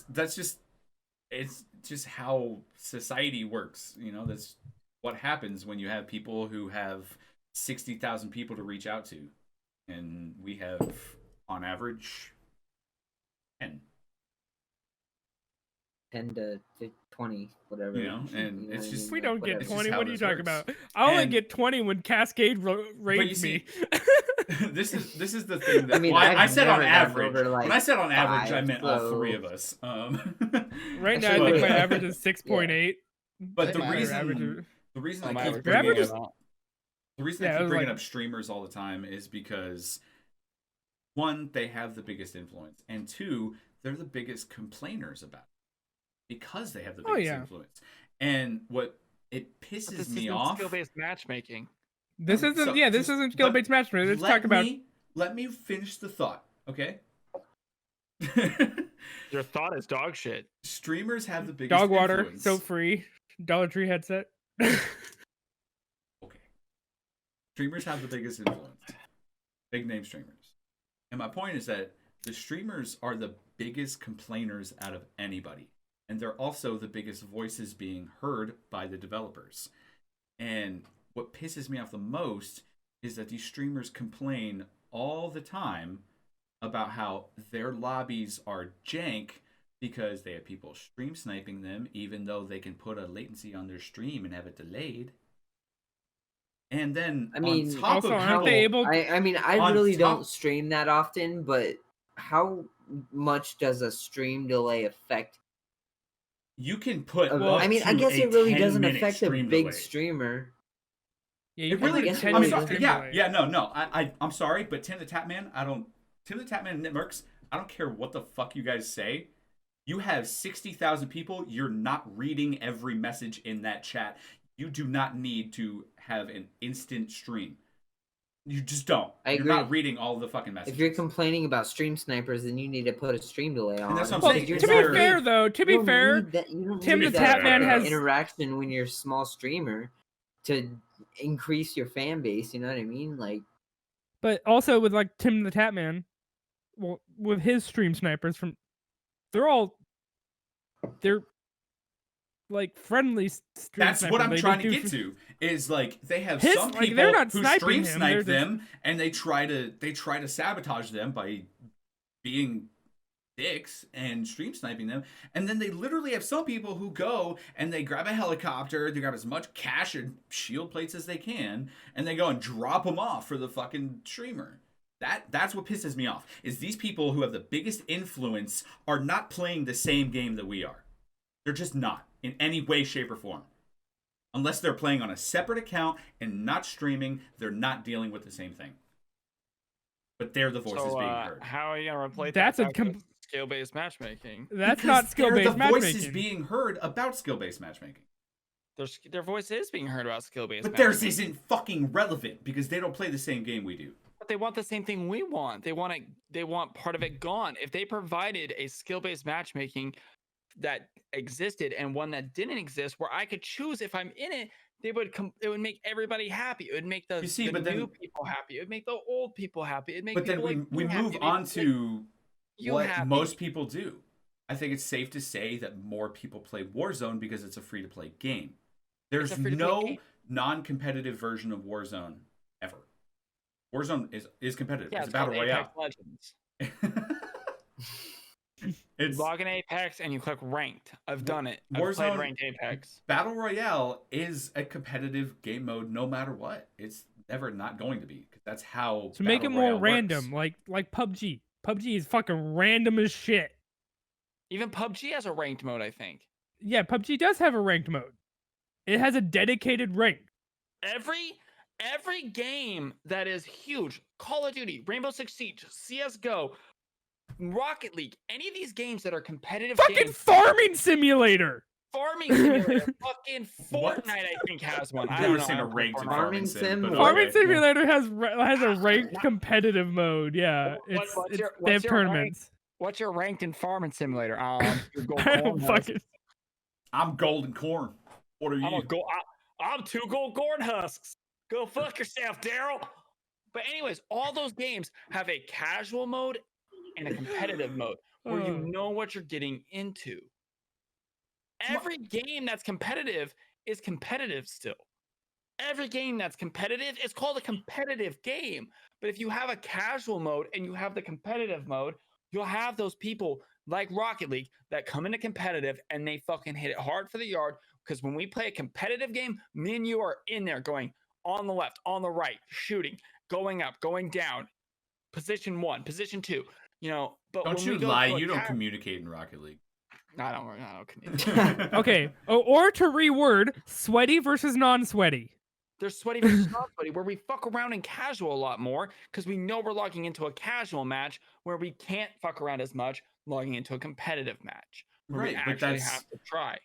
Speaker 1: that's just, it's just how society works. You know, that's what happens when you have people who have 60,000 people to reach out to, and we have on average 10.
Speaker 4: 10 to 20, whatever.
Speaker 1: You know, and it's
Speaker 4: what I
Speaker 1: just-
Speaker 4: mean?
Speaker 3: we don't get
Speaker 1: It's just
Speaker 3: 20.
Speaker 1: how
Speaker 3: What are you
Speaker 1: this
Speaker 3: talking
Speaker 1: works.
Speaker 3: about? I only
Speaker 1: And-
Speaker 3: get 20 when Cascade raids
Speaker 1: see,
Speaker 3: me.
Speaker 1: this is the thing that
Speaker 4: I mean,
Speaker 1: well, I
Speaker 4: I've
Speaker 1: said on
Speaker 4: never gotten
Speaker 1: average.
Speaker 4: over, like,
Speaker 1: When I said on average, I
Speaker 4: 5,
Speaker 1: meant all
Speaker 4: so-
Speaker 1: 3 of us.
Speaker 3: Right now, I
Speaker 4: Actually,
Speaker 3: think my
Speaker 4: yeah.
Speaker 3: average is 6.8.
Speaker 1: But the
Speaker 4: My
Speaker 1: reason
Speaker 3: average-
Speaker 1: the reason
Speaker 2: oh,
Speaker 1: I
Speaker 2: my
Speaker 1: keep
Speaker 2: average
Speaker 3: Your average
Speaker 1: bringing
Speaker 3: is-
Speaker 1: up the reason
Speaker 3: Yeah,
Speaker 1: I
Speaker 3: it
Speaker 1: keep
Speaker 3: was
Speaker 1: bringing
Speaker 3: like-
Speaker 1: up streamers all the time is because one, they have the biggest influence, and two, they're the biggest complainers about it because they have the
Speaker 3: Oh,
Speaker 1: biggest
Speaker 3: yeah.
Speaker 1: influence. And what it
Speaker 2: But
Speaker 1: pisses
Speaker 2: this
Speaker 1: me
Speaker 2: isn't
Speaker 1: off.
Speaker 2: this matchmaking.
Speaker 3: This isn't.
Speaker 1: So
Speaker 3: This
Speaker 1: just
Speaker 3: isn't skill-based matchmaking. Let's talk about.
Speaker 1: Let me finish the thought, okay?
Speaker 2: Your thought is dog shit.
Speaker 1: Streamers have the biggest
Speaker 3: Dog water,
Speaker 1: influence.
Speaker 3: so free. Dollar Tree headset.
Speaker 1: Okay. Streamers have the biggest influence. Big name streamers. And my point is that the streamers are the biggest complainers out of anybody. And they're also the biggest voices being heard by the developers. And what pisses me off the most is that these streamers complain all the time about how their lobbies are jank because they have people stream sniping them, even though they can put a latency on their stream and have it delayed. And then,
Speaker 4: I mean,
Speaker 1: on top
Speaker 3: also,
Speaker 1: of
Speaker 3: aren't
Speaker 1: people,
Speaker 3: they able?
Speaker 4: I mean, I
Speaker 1: On
Speaker 4: really
Speaker 1: top-
Speaker 4: don't stream that often, but how much does a stream delay affect?
Speaker 1: you can put.
Speaker 3: Well,
Speaker 4: I mean, I
Speaker 1: up to
Speaker 4: guess
Speaker 1: a
Speaker 4: it really doesn't
Speaker 1: 10-minute
Speaker 4: affect a
Speaker 1: stream
Speaker 4: big
Speaker 1: delay.
Speaker 4: streamer.
Speaker 3: Yeah, you
Speaker 1: It
Speaker 3: can
Speaker 1: really.
Speaker 3: put a
Speaker 4: guess it
Speaker 3: 10
Speaker 1: I'm
Speaker 4: really
Speaker 3: minute
Speaker 1: sorry.
Speaker 3: stream
Speaker 1: Yeah,
Speaker 3: delay.
Speaker 1: yeah, no. I'm sorry, but Tim the Tatman, Tim the Tatman and Nitmerks, I don't care what the fuck you guys say. You have 60,000 people. You're not reading every message in that chat. You do not need to have an instant stream. You just don't.
Speaker 4: I
Speaker 1: You're
Speaker 4: agree.
Speaker 1: not reading all the fucking messages.
Speaker 4: If you're complaining about stream snipers, then you need to put a stream delay on.
Speaker 1: And that's what I'm
Speaker 3: Well,
Speaker 1: saying.
Speaker 3: to
Speaker 1: It's
Speaker 3: be
Speaker 1: very-
Speaker 3: fair, though, to
Speaker 4: You
Speaker 3: be
Speaker 4: don't
Speaker 3: fair,
Speaker 4: need that- you don't
Speaker 3: Tim
Speaker 4: need
Speaker 1: the
Speaker 4: that
Speaker 1: Tatman
Speaker 3: has-
Speaker 4: interaction when you're a small streamer to increase your fan base. You know what I mean? Like,
Speaker 3: but also with like Tim the Tatman, well, with his stream snipers they're like friendly stream
Speaker 1: That's what
Speaker 3: snipers.
Speaker 1: I'm
Speaker 3: They
Speaker 1: trying to
Speaker 3: do
Speaker 1: get to. Is like they have
Speaker 3: His-
Speaker 1: some
Speaker 3: like,
Speaker 1: people
Speaker 3: they're not
Speaker 1: who
Speaker 3: sniping
Speaker 1: stream
Speaker 3: him,
Speaker 1: snipe
Speaker 3: they're just-
Speaker 1: them, and they try to sabotage them by being dicks and stream sniping them. And then they literally have some people who go and they grab a helicopter, they grab as much cash and shield plates as they can, and they go and drop them off for the fucking streamer. That's what pisses me off. Is these people who have the biggest influence are not playing the same game that we are. They're just not in any way, shape, or form. Unless they're playing on a separate account and not streaming, they're not dealing with the same thing. But they're the voices
Speaker 2: So,
Speaker 1: being heard.
Speaker 2: how are you gonna replace
Speaker 3: That's a
Speaker 2: that with skill-based matchmaking?
Speaker 3: That's
Speaker 1: Because
Speaker 3: not skill-based
Speaker 1: they're the voices
Speaker 3: matchmaking.
Speaker 1: being heard about skill-based matchmaking.
Speaker 2: Their voice is being heard about skill-based.
Speaker 1: But theirs
Speaker 2: matchmaking.
Speaker 1: isn't fucking relevant because they don't play the same game we do.
Speaker 2: But they want the same thing we want. They want part of it gone. If they provided a skill-based matchmaking that existed and one that didn't exist, where I could choose if I'm in it, it would make everybody happy. It would make the,
Speaker 1: You see,
Speaker 2: the
Speaker 1: but then-
Speaker 2: new people happy. It would make the old people happy. It'd make
Speaker 1: But then
Speaker 2: people like
Speaker 1: we
Speaker 2: you happy.
Speaker 1: move
Speaker 2: It'd
Speaker 1: on
Speaker 2: make
Speaker 1: to
Speaker 2: you
Speaker 1: what
Speaker 2: happy.
Speaker 1: most people do. I think it's safe to say that more people play Warzone because it's a free-to-play game. There's
Speaker 2: a free-to-play
Speaker 1: no
Speaker 2: game.
Speaker 1: non-competitive version of Warzone ever. Warzone is competitive.
Speaker 2: Yeah,
Speaker 1: It's a battle
Speaker 2: called
Speaker 1: royale.
Speaker 2: Apex Legends.
Speaker 1: It's
Speaker 2: Log in Apex and you click ranked. I've done it. I've
Speaker 1: Warzone-
Speaker 2: played ranked Apex.
Speaker 1: battle royale is a competitive game mode no matter what. It's never not going to be because that's how.
Speaker 3: To make it
Speaker 1: battle
Speaker 3: more
Speaker 1: royale
Speaker 3: random,
Speaker 1: works.
Speaker 3: like PUBG. PUBG is fucking random as shit.
Speaker 2: Even PUBG has a ranked mode, I think.
Speaker 3: Yeah, PUBG does have a ranked mode. It has a dedicated rank.
Speaker 2: Every game that is huge, Call of Duty, Rainbow Six Siege, CS:GO, Rocket League, any of these games that are competitive
Speaker 3: Fucking
Speaker 2: games,
Speaker 3: farming simulator.
Speaker 2: Farming Simulator, fucking
Speaker 1: What?
Speaker 2: Fortnite, I think has one.
Speaker 1: I've
Speaker 2: I
Speaker 1: never
Speaker 2: don't know.
Speaker 1: seen
Speaker 2: I
Speaker 1: a
Speaker 2: don't
Speaker 1: ranked
Speaker 2: play
Speaker 1: in
Speaker 2: Fortnite.
Speaker 1: farming sim. But
Speaker 3: Farming
Speaker 1: okay.
Speaker 3: simulator has a ranked competitive mode. Yeah,
Speaker 2: What's
Speaker 3: it's
Speaker 2: your-
Speaker 3: they have
Speaker 2: what's your rank?
Speaker 3: tournaments.
Speaker 2: What's your ranked in Farming Simulator? You go
Speaker 3: I don't
Speaker 2: corn
Speaker 3: fucking.
Speaker 1: I'm golden corn. What are you?
Speaker 2: I'm 2 gold corn husks. Go fuck yourself, Daryl. But anyways, all those games have a casual mode and a competitive mode where you
Speaker 3: Oh.
Speaker 2: know what you're getting into. Every game that's competitive is competitive still. Every game that's competitive is called a competitive game. But if you have a casual mode and you have the competitive mode, you'll have those people like Rocket League that come into competitive and they fucking hit it hard for the yard. Because when we play a competitive game, me and you are in there going on the left, on the right, shooting, going up, going down, position 1, position 2. You know, but
Speaker 1: Don't
Speaker 2: when
Speaker 1: you
Speaker 2: we go
Speaker 1: lie?
Speaker 2: to a
Speaker 1: You don't
Speaker 2: ca-
Speaker 1: communicate in Rocket League.
Speaker 2: I don't communicate.
Speaker 3: Okay, or to reword, sweaty versus non-sweaty.
Speaker 2: There's sweaty versus not sweaty, where we fuck around in casual a lot more because we know we're logging into a casual match where we can't fuck around as much logging into a competitive match where we
Speaker 1: Right, but
Speaker 2: actually
Speaker 1: that's
Speaker 2: have to try.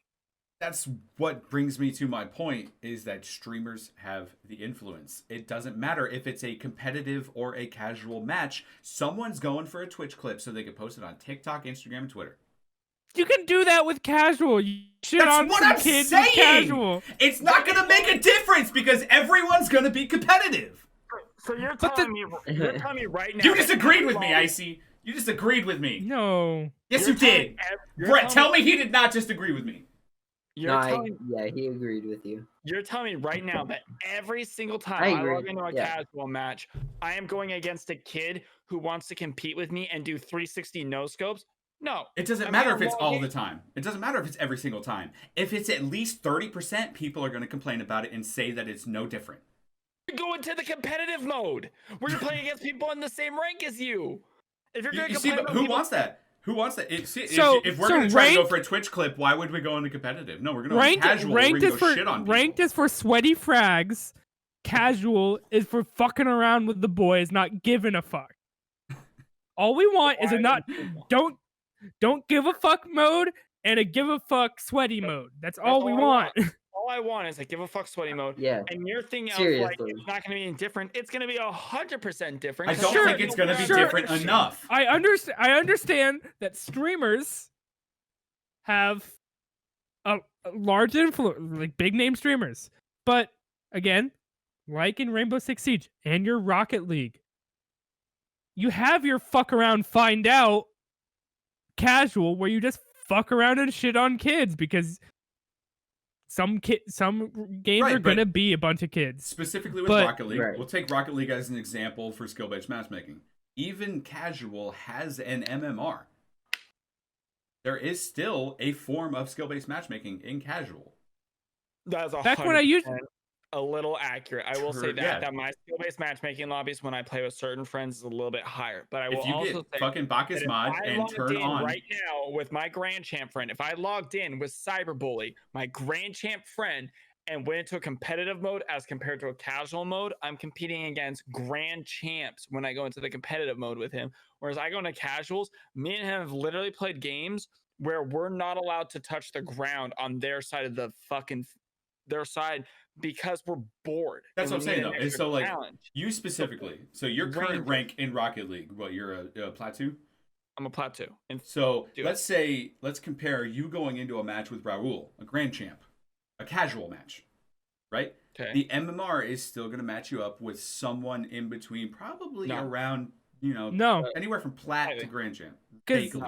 Speaker 1: That's what brings me to my point, is that streamers have the influence. It doesn't matter if it's a competitive or a casual match. Someone's going for a Twitch clip so they can post it on TikTok, Instagram, and Twitter.
Speaker 3: You can do that with casual. You shit
Speaker 1: That's
Speaker 3: on
Speaker 1: what
Speaker 3: some
Speaker 1: I'm
Speaker 3: kids
Speaker 1: saying!
Speaker 3: with casual.
Speaker 1: It's not going to make a difference because everyone's going to be competitive.
Speaker 2: So you're
Speaker 3: But
Speaker 2: telling me right now.
Speaker 1: You
Speaker 2: that
Speaker 1: disagreed with me,
Speaker 2: everyone-
Speaker 1: Icy. You disagreed with me.
Speaker 3: No.
Speaker 1: Yes,
Speaker 2: you're
Speaker 1: you did.
Speaker 2: you're
Speaker 1: Brett, tell
Speaker 2: telling
Speaker 1: me he did not disagree with me.
Speaker 2: You're
Speaker 4: No,
Speaker 2: telling
Speaker 4: yeah, he agreed with you.
Speaker 2: You're telling me right now that every single time
Speaker 4: I
Speaker 2: I log
Speaker 4: agree,
Speaker 2: into a
Speaker 4: yeah.
Speaker 2: casual match, I am going against a kid who wants to compete with me and do 360 no scopes? No.
Speaker 1: It doesn't
Speaker 2: I'm
Speaker 1: matter
Speaker 2: gonna
Speaker 1: if it's
Speaker 2: log
Speaker 1: all
Speaker 2: in.
Speaker 1: the time. It doesn't matter if it's every single time. If it's at least 30%, people are going to complain about it and say that it's no different.
Speaker 2: Go into the competitive mode where you're playing against people in the same rank as you. If you're going to
Speaker 1: You see,
Speaker 2: complain
Speaker 1: but
Speaker 2: about
Speaker 1: who
Speaker 2: people,
Speaker 1: wants that? Who wants that?
Speaker 3: So-
Speaker 1: if we're
Speaker 3: so
Speaker 1: going to try to go
Speaker 3: ranked-
Speaker 1: for a Twitch clip, why would we go into competitive? No, we're going to go
Speaker 3: Ranked,
Speaker 1: casual. We're
Speaker 3: ranked
Speaker 1: going
Speaker 3: is
Speaker 1: to go
Speaker 3: for
Speaker 1: shit on people.
Speaker 3: ranked is for sweaty frags. Casual is for fucking around with the boys, not giving a fuck. All we want is a not don't give a fuck mode and a give a fuck sweaty mode. That's all we
Speaker 2: all I
Speaker 3: want.
Speaker 2: all I want is a give a fuck sweaty mode.
Speaker 4: Yeah.
Speaker 2: And your thing of like,
Speaker 4: Seriously.
Speaker 2: it's not going to be indifferent. It's going to be 100% different.
Speaker 1: I
Speaker 2: 'cause
Speaker 1: don't
Speaker 3: Sure,
Speaker 1: think it's going to be
Speaker 3: sure.
Speaker 1: different enough.
Speaker 3: I understand that streamers have a large influence, like big name streamers. But again, like in Rainbow Six Siege and your Rocket League, you have your fuck around find out casual where you just fuck around and shit on kids because some games
Speaker 1: Right,
Speaker 3: are
Speaker 1: but-
Speaker 3: gonna be a bunch of kids.
Speaker 1: Specifically with
Speaker 3: But-
Speaker 1: Rocket League,
Speaker 4: Right.
Speaker 1: we'll take Rocket League as an example for skill-based matchmaking. Even casual has an MMR. There is still a form of skill-based matchmaking in casual.
Speaker 2: That's
Speaker 3: Back when I used
Speaker 2: 100% a little accurate. I will say
Speaker 1: True,
Speaker 2: that
Speaker 1: yeah.
Speaker 2: that my skill-based matchmaking lobbies when I play with certain friends is a little bit higher. But I will
Speaker 1: If you
Speaker 2: also
Speaker 1: get
Speaker 2: say
Speaker 1: fucking
Speaker 2: that
Speaker 1: Bacchus
Speaker 2: if
Speaker 1: mod
Speaker 2: I
Speaker 1: and
Speaker 2: logged
Speaker 1: turn
Speaker 2: in
Speaker 1: on...
Speaker 2: right now with my Grand Champ friend, if I logged in with Cyberbully, my Grand Champ friend, and went into a competitive mode as compared to a casual mode, I'm competing against Grand Champs when I go into the competitive mode with him. Whereas I go into casuals, me and him have literally played games where we're not allowed to touch the ground on their side of the fucking their side because we're bored.
Speaker 1: That's
Speaker 2: and
Speaker 1: what I'm
Speaker 2: we need
Speaker 1: saying,
Speaker 2: an
Speaker 1: though. And
Speaker 2: extra
Speaker 1: so, like,
Speaker 2: challenge.
Speaker 1: you specifically, so your current
Speaker 2: Ranger.
Speaker 1: rank in Rocket League, what, you're a plat 2?
Speaker 2: I'm a plat 2. And
Speaker 1: So
Speaker 2: Do it.
Speaker 1: let's compare you going into a match with Raul, a grand champ, a casual match, right?
Speaker 2: okay.
Speaker 1: The MMR is still going to match you up with someone in between, probably
Speaker 2: No.
Speaker 1: around,
Speaker 3: no,
Speaker 1: anywhere from plat to
Speaker 2: Maybe.
Speaker 1: grand champ.
Speaker 3: 'Cause-
Speaker 1: Vaguely.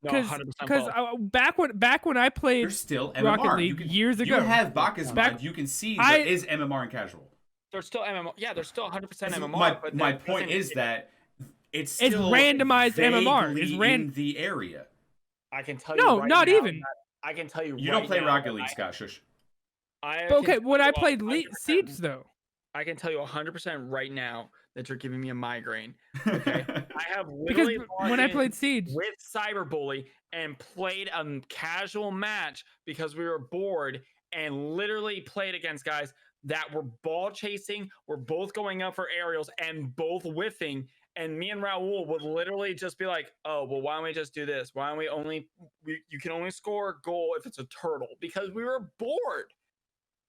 Speaker 2: No,
Speaker 3: because
Speaker 2: 100%
Speaker 3: back when I played
Speaker 1: You're still MMR.
Speaker 3: Rocket
Speaker 1: You
Speaker 3: League
Speaker 1: can-
Speaker 3: years
Speaker 1: You
Speaker 3: ago.
Speaker 1: have Bacchus
Speaker 3: Back-
Speaker 1: mod. You can see
Speaker 3: I-
Speaker 1: there is MMR and casual.
Speaker 2: There's still MMR. Yeah, there's still 100%
Speaker 1: So
Speaker 2: MMR.
Speaker 1: my
Speaker 2: but
Speaker 1: my
Speaker 2: that
Speaker 1: point
Speaker 2: doesn't-
Speaker 1: is that it's
Speaker 3: It's
Speaker 1: still
Speaker 3: randomized MMR. It's
Speaker 1: vaguely
Speaker 3: ran-
Speaker 1: in the area.
Speaker 2: I can tell you.
Speaker 3: No,
Speaker 2: right
Speaker 3: not
Speaker 2: now
Speaker 3: even.
Speaker 2: that- I can tell you.
Speaker 1: You
Speaker 2: right
Speaker 1: don't play
Speaker 2: now
Speaker 1: Rocket
Speaker 2: that
Speaker 1: League, Scott. Shush.
Speaker 2: I
Speaker 3: But okay,
Speaker 2: can
Speaker 3: when
Speaker 2: tell
Speaker 3: I
Speaker 2: you
Speaker 3: played
Speaker 2: 100%.
Speaker 3: Siege though,
Speaker 2: I can tell you 100% right now that you're giving me a migraine. Okay. I have
Speaker 3: because
Speaker 2: literally
Speaker 3: when
Speaker 2: logged
Speaker 3: I
Speaker 2: in
Speaker 3: played Siege,
Speaker 2: with Cyberbully and played a casual match because we were bored and literally played against guys that were ball chasing, were both going up for aerials and both whiffing. And me and Raul would literally just be like, oh, well, why don't we just do this? Why don't you can only score a goal if it's a turtle because we were bored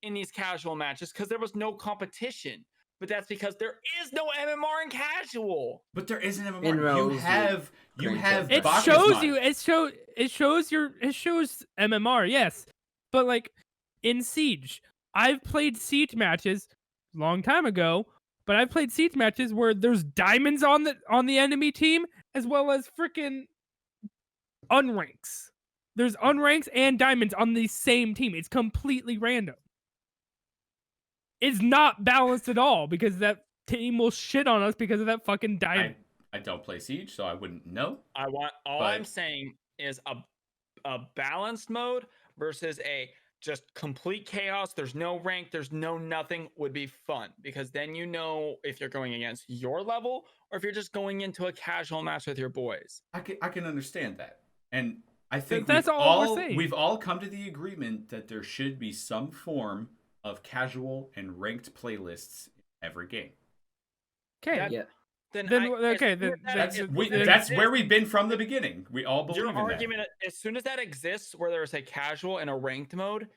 Speaker 2: in these casual matches because there was no competition. But that's because there is no MMR in casual.
Speaker 1: But there isn't
Speaker 4: In
Speaker 1: MMR.
Speaker 4: Rose
Speaker 1: You
Speaker 4: League,
Speaker 1: have
Speaker 4: Grand Champ.
Speaker 3: it
Speaker 1: Bacchus
Speaker 3: shows
Speaker 1: mod.
Speaker 3: you. It shows MMR. Yes, but like in Siege, I've played Siege matches long time ago. But I've played Siege matches where there's diamonds on the enemy team as well as freaking unranks. There's unranks and diamonds on the same team. It's completely random. It's not balanced at all because that team will shit on us because of that fucking diamond.
Speaker 1: I don't play Siege, so I wouldn't know.
Speaker 2: All
Speaker 1: But-
Speaker 2: I'm saying is a balanced mode versus a just complete chaos. There's no rank, there's no nothing would be fun because then you know if you're going against your level or if you're just going into a casual match with your boys.
Speaker 1: I can understand that, and I think
Speaker 3: That's all we're saying.
Speaker 1: we've all come to the agreement that there should be some form of casual and ranked playlists in every game.
Speaker 3: Okay.
Speaker 2: That-
Speaker 4: Yeah.
Speaker 3: Then,
Speaker 2: as
Speaker 3: okay,
Speaker 2: soon
Speaker 3: then-
Speaker 2: as that
Speaker 3: then-
Speaker 2: exists-
Speaker 1: That's where we've been from the beginning. We all believe
Speaker 2: your
Speaker 1: in that.
Speaker 2: argument as soon as that exists where there's a casual and a ranked mode,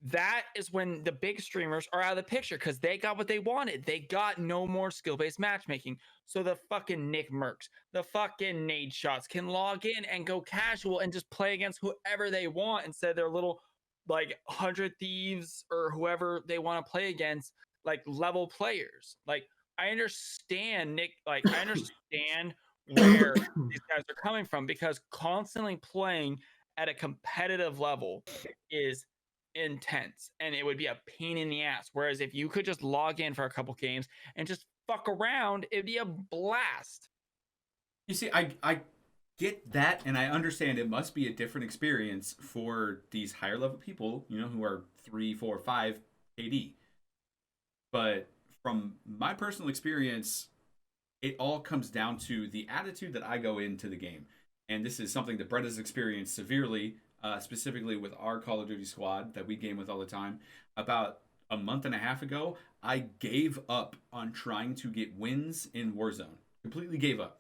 Speaker 2: that is when the big streamers are out of the picture because they got what they wanted. They got no more skill-based matchmaking. So the fucking Nick Mercs, the fucking Nade Shots can log in and go casual and just play against whoever they want instead of their little like 100 Thieves or whoever they want to play against, like level players. Like I understand Nick, like I understand where these guys are coming from because constantly playing at a competitive level is intense and it would be a pain in the ass. Whereas if you could just log in for a couple games and just fuck around, it'd be a blast.
Speaker 1: You see, I get that, and I understand it must be a different experience for these higher level people, you know, who are 3, 4, 5 AD. But from my personal experience, it all comes down to the attitude that I go into the game. And this is something that Brett has experienced severely, specifically with our Call of Duty squad that we game with all the time. About a month and a half ago, I gave up on trying to get wins in Warzone. Completely gave up.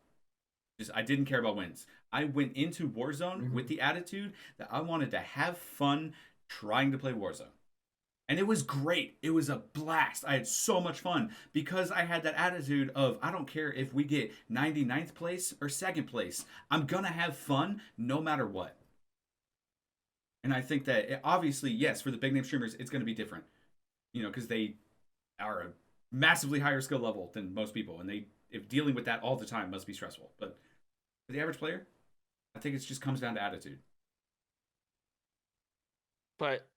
Speaker 1: I didn't care about wins. I went into Warzone with the attitude that I wanted to have fun trying to play Warzone. And it was great. It was a blast. I had so much fun because I had that attitude of, I don't care if we get 99th place or 2nd place. I'm going to have fun no matter what. And I think that, obviously, yes, for the big name streamers, it's going to be different. You know, because they are a massively higher skill level than most people. And if dealing with that all the time must be stressful. But for the average player, I think it just comes down to attitude.
Speaker 2: But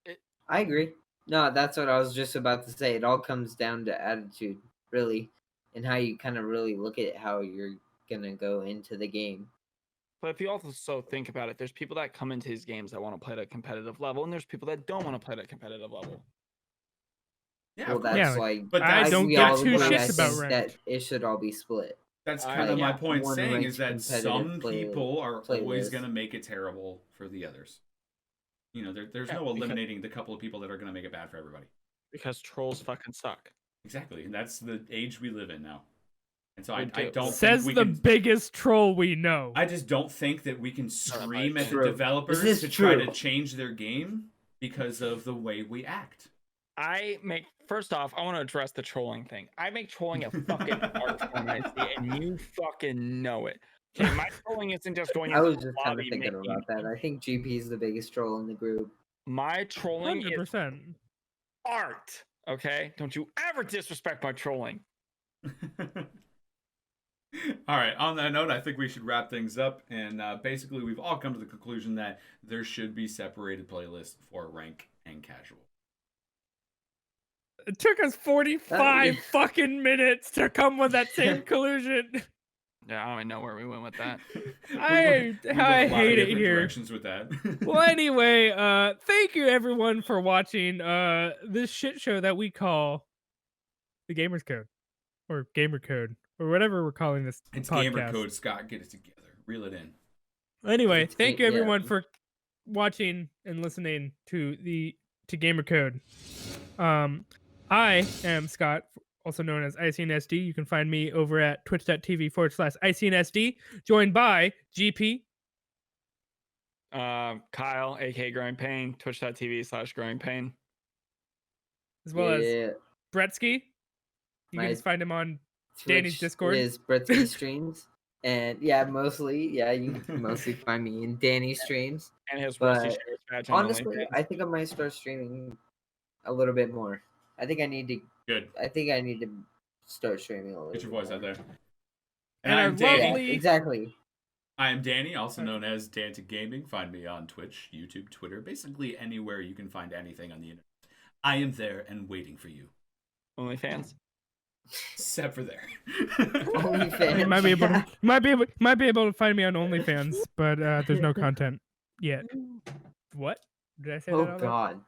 Speaker 4: I agree. No, that's what I was just about to say. It all comes down to attitude, really, and how you kind of really look at how you're going to go into the game.
Speaker 2: But if you also think about it, there's people that come into these games that want to play at a competitive level, and there's people that don't want to play at a competitive level.
Speaker 1: Yeah,
Speaker 4: well,
Speaker 1: of course.
Speaker 4: that's
Speaker 3: Yeah,
Speaker 4: why
Speaker 1: but
Speaker 3: I
Speaker 1: that's,
Speaker 3: don't
Speaker 4: we
Speaker 3: give
Speaker 4: all
Speaker 3: two
Speaker 4: agree, I
Speaker 3: shits about
Speaker 4: think
Speaker 3: ranked.
Speaker 4: that it should all be split.
Speaker 1: that's kind of
Speaker 2: yeah.
Speaker 1: my point
Speaker 4: One
Speaker 1: saying
Speaker 4: ranked
Speaker 1: is that
Speaker 4: competitive
Speaker 1: some people are always
Speaker 4: playlist.
Speaker 1: going to make it terrible for the others. You know, there's
Speaker 2: Yeah,
Speaker 1: no
Speaker 2: because-
Speaker 1: eliminating the couple of people that are going to make it bad for everybody.
Speaker 2: Because trolls fucking suck.
Speaker 1: Exactly, and that's the age we live in now. And so
Speaker 2: We
Speaker 1: I
Speaker 2: do.
Speaker 1: don't
Speaker 3: Says
Speaker 1: think
Speaker 3: the
Speaker 1: we can.
Speaker 3: biggest troll we know.
Speaker 1: I just don't think that we can scream at the
Speaker 4: True.
Speaker 1: developers
Speaker 4: This
Speaker 1: to
Speaker 4: is
Speaker 1: try
Speaker 4: true.
Speaker 1: to change their game because of the way we act.
Speaker 2: First off, I want to address the trolling thing. I make trolling a fucking art form, I see, and you fucking know it. Okay, my trolling isn't just going
Speaker 4: I
Speaker 2: into
Speaker 4: was
Speaker 2: the
Speaker 4: just kind of
Speaker 2: lobby
Speaker 4: thinking
Speaker 2: making-
Speaker 4: about that. I think GP is the biggest troll in the group.
Speaker 2: My trolling is
Speaker 3: 100%.
Speaker 2: art. Okay, don't you ever disrespect my trolling.
Speaker 1: All right, on that note, I think we should wrap things up. And basically, we've all come to the conclusion that there should be separated playlists for rank and casual.
Speaker 3: It took us 45
Speaker 4: yeah.
Speaker 3: fucking minutes to come with that same conclusion.
Speaker 2: Yeah, I don't even know where we went with that.
Speaker 3: I
Speaker 1: We went a lot of
Speaker 3: hate it
Speaker 1: different
Speaker 3: here.
Speaker 1: directions with that.
Speaker 3: Well, anyway, thank you everyone for watching this shit show that we call the Gamers Code or Gamer Code or whatever we're calling this
Speaker 1: It's
Speaker 3: podcast.
Speaker 1: gamer code, Scott. Get it together. Reel it in.
Speaker 3: Anyway,
Speaker 4: It's
Speaker 3: thank
Speaker 4: ga-
Speaker 3: you
Speaker 4: yeah.
Speaker 3: everyone for watching and listening to Gamer Code. I am Scott, also known as ICNSD. You can find me over at twitch.tv/ICNSD, joined by GP.
Speaker 2: Kyle, aka Growing Pain, twitch.tv/Growing Pain.
Speaker 3: as well as
Speaker 4: Yeah,
Speaker 3: Bretsky. You
Speaker 4: My
Speaker 3: can just find him on Danny's
Speaker 4: Twitch
Speaker 3: Discord.
Speaker 4: is Britsky streams, and yeah, you can mostly find me in Danny's streams.
Speaker 2: And his
Speaker 4: But
Speaker 2: Rusty Shares badge on
Speaker 4: Honestly,
Speaker 2: OnlyFans.
Speaker 4: I think I might start streaming a little bit more. I think I need to
Speaker 1: Good.
Speaker 4: start streaming a little.
Speaker 1: Get your
Speaker 4: bit
Speaker 1: voice out
Speaker 4: more.
Speaker 1: there.
Speaker 3: And our
Speaker 1: I'm Danny.
Speaker 4: Yeah,
Speaker 3: lovely-
Speaker 4: exactly.
Speaker 1: I am Danny, also known as Dantic Gaming. Find me on Twitch, YouTube, Twitter, basically anywhere you can find anything on the internet. I am there and waiting for you,
Speaker 2: OnlyFans.
Speaker 1: except for there.
Speaker 4: OnlyFans.
Speaker 3: You might be able to find me on OnlyFans, but there's no content yet. What? Did I say
Speaker 4: Oh
Speaker 3: that? out
Speaker 4: God!
Speaker 3: loud?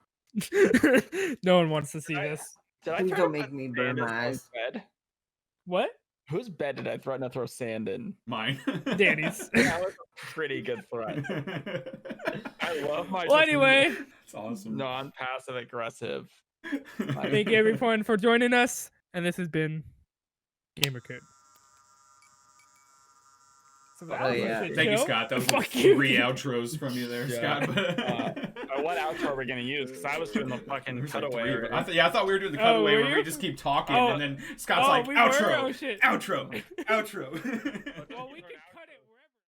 Speaker 3: No one wants to see this.
Speaker 2: Did I
Speaker 4: Please
Speaker 2: throw
Speaker 4: don't
Speaker 2: a
Speaker 4: make me
Speaker 2: sand
Speaker 4: burn
Speaker 2: in
Speaker 4: my
Speaker 2: someone's
Speaker 4: eyes.
Speaker 2: bed?
Speaker 3: What?
Speaker 2: Whose bed did I threaten to throw sand in?
Speaker 1: Mine.
Speaker 3: Danny's.
Speaker 2: That was a pretty good threat. I love my
Speaker 3: Well,
Speaker 2: just
Speaker 3: anyway,
Speaker 1: It's awesome.
Speaker 2: non-passive aggressive.
Speaker 3: thank you everyone for joining us, and this has been Gamer Code. So that
Speaker 4: Oh,
Speaker 3: was a
Speaker 4: yeah.
Speaker 3: shit
Speaker 1: Thank you,
Speaker 3: show.
Speaker 1: Scott. That was like
Speaker 3: Fuck you.
Speaker 1: 3 outros from you there,
Speaker 2: Yeah.
Speaker 1: Scott.
Speaker 2: What outro are we gonna use? Because I was doing the fucking
Speaker 1: There's like
Speaker 2: cutaway.
Speaker 1: 3 of them.
Speaker 2: already.
Speaker 1: I thought we were doing the
Speaker 3: Oh,
Speaker 1: cutaway
Speaker 3: were
Speaker 1: where we
Speaker 3: you?
Speaker 1: just keep talking,
Speaker 3: Oh.
Speaker 1: and then Scott's
Speaker 3: Oh,
Speaker 1: like,
Speaker 3: we were?
Speaker 1: outro,
Speaker 3: Oh, shit.
Speaker 1: outro, outro.
Speaker 3: Well, we could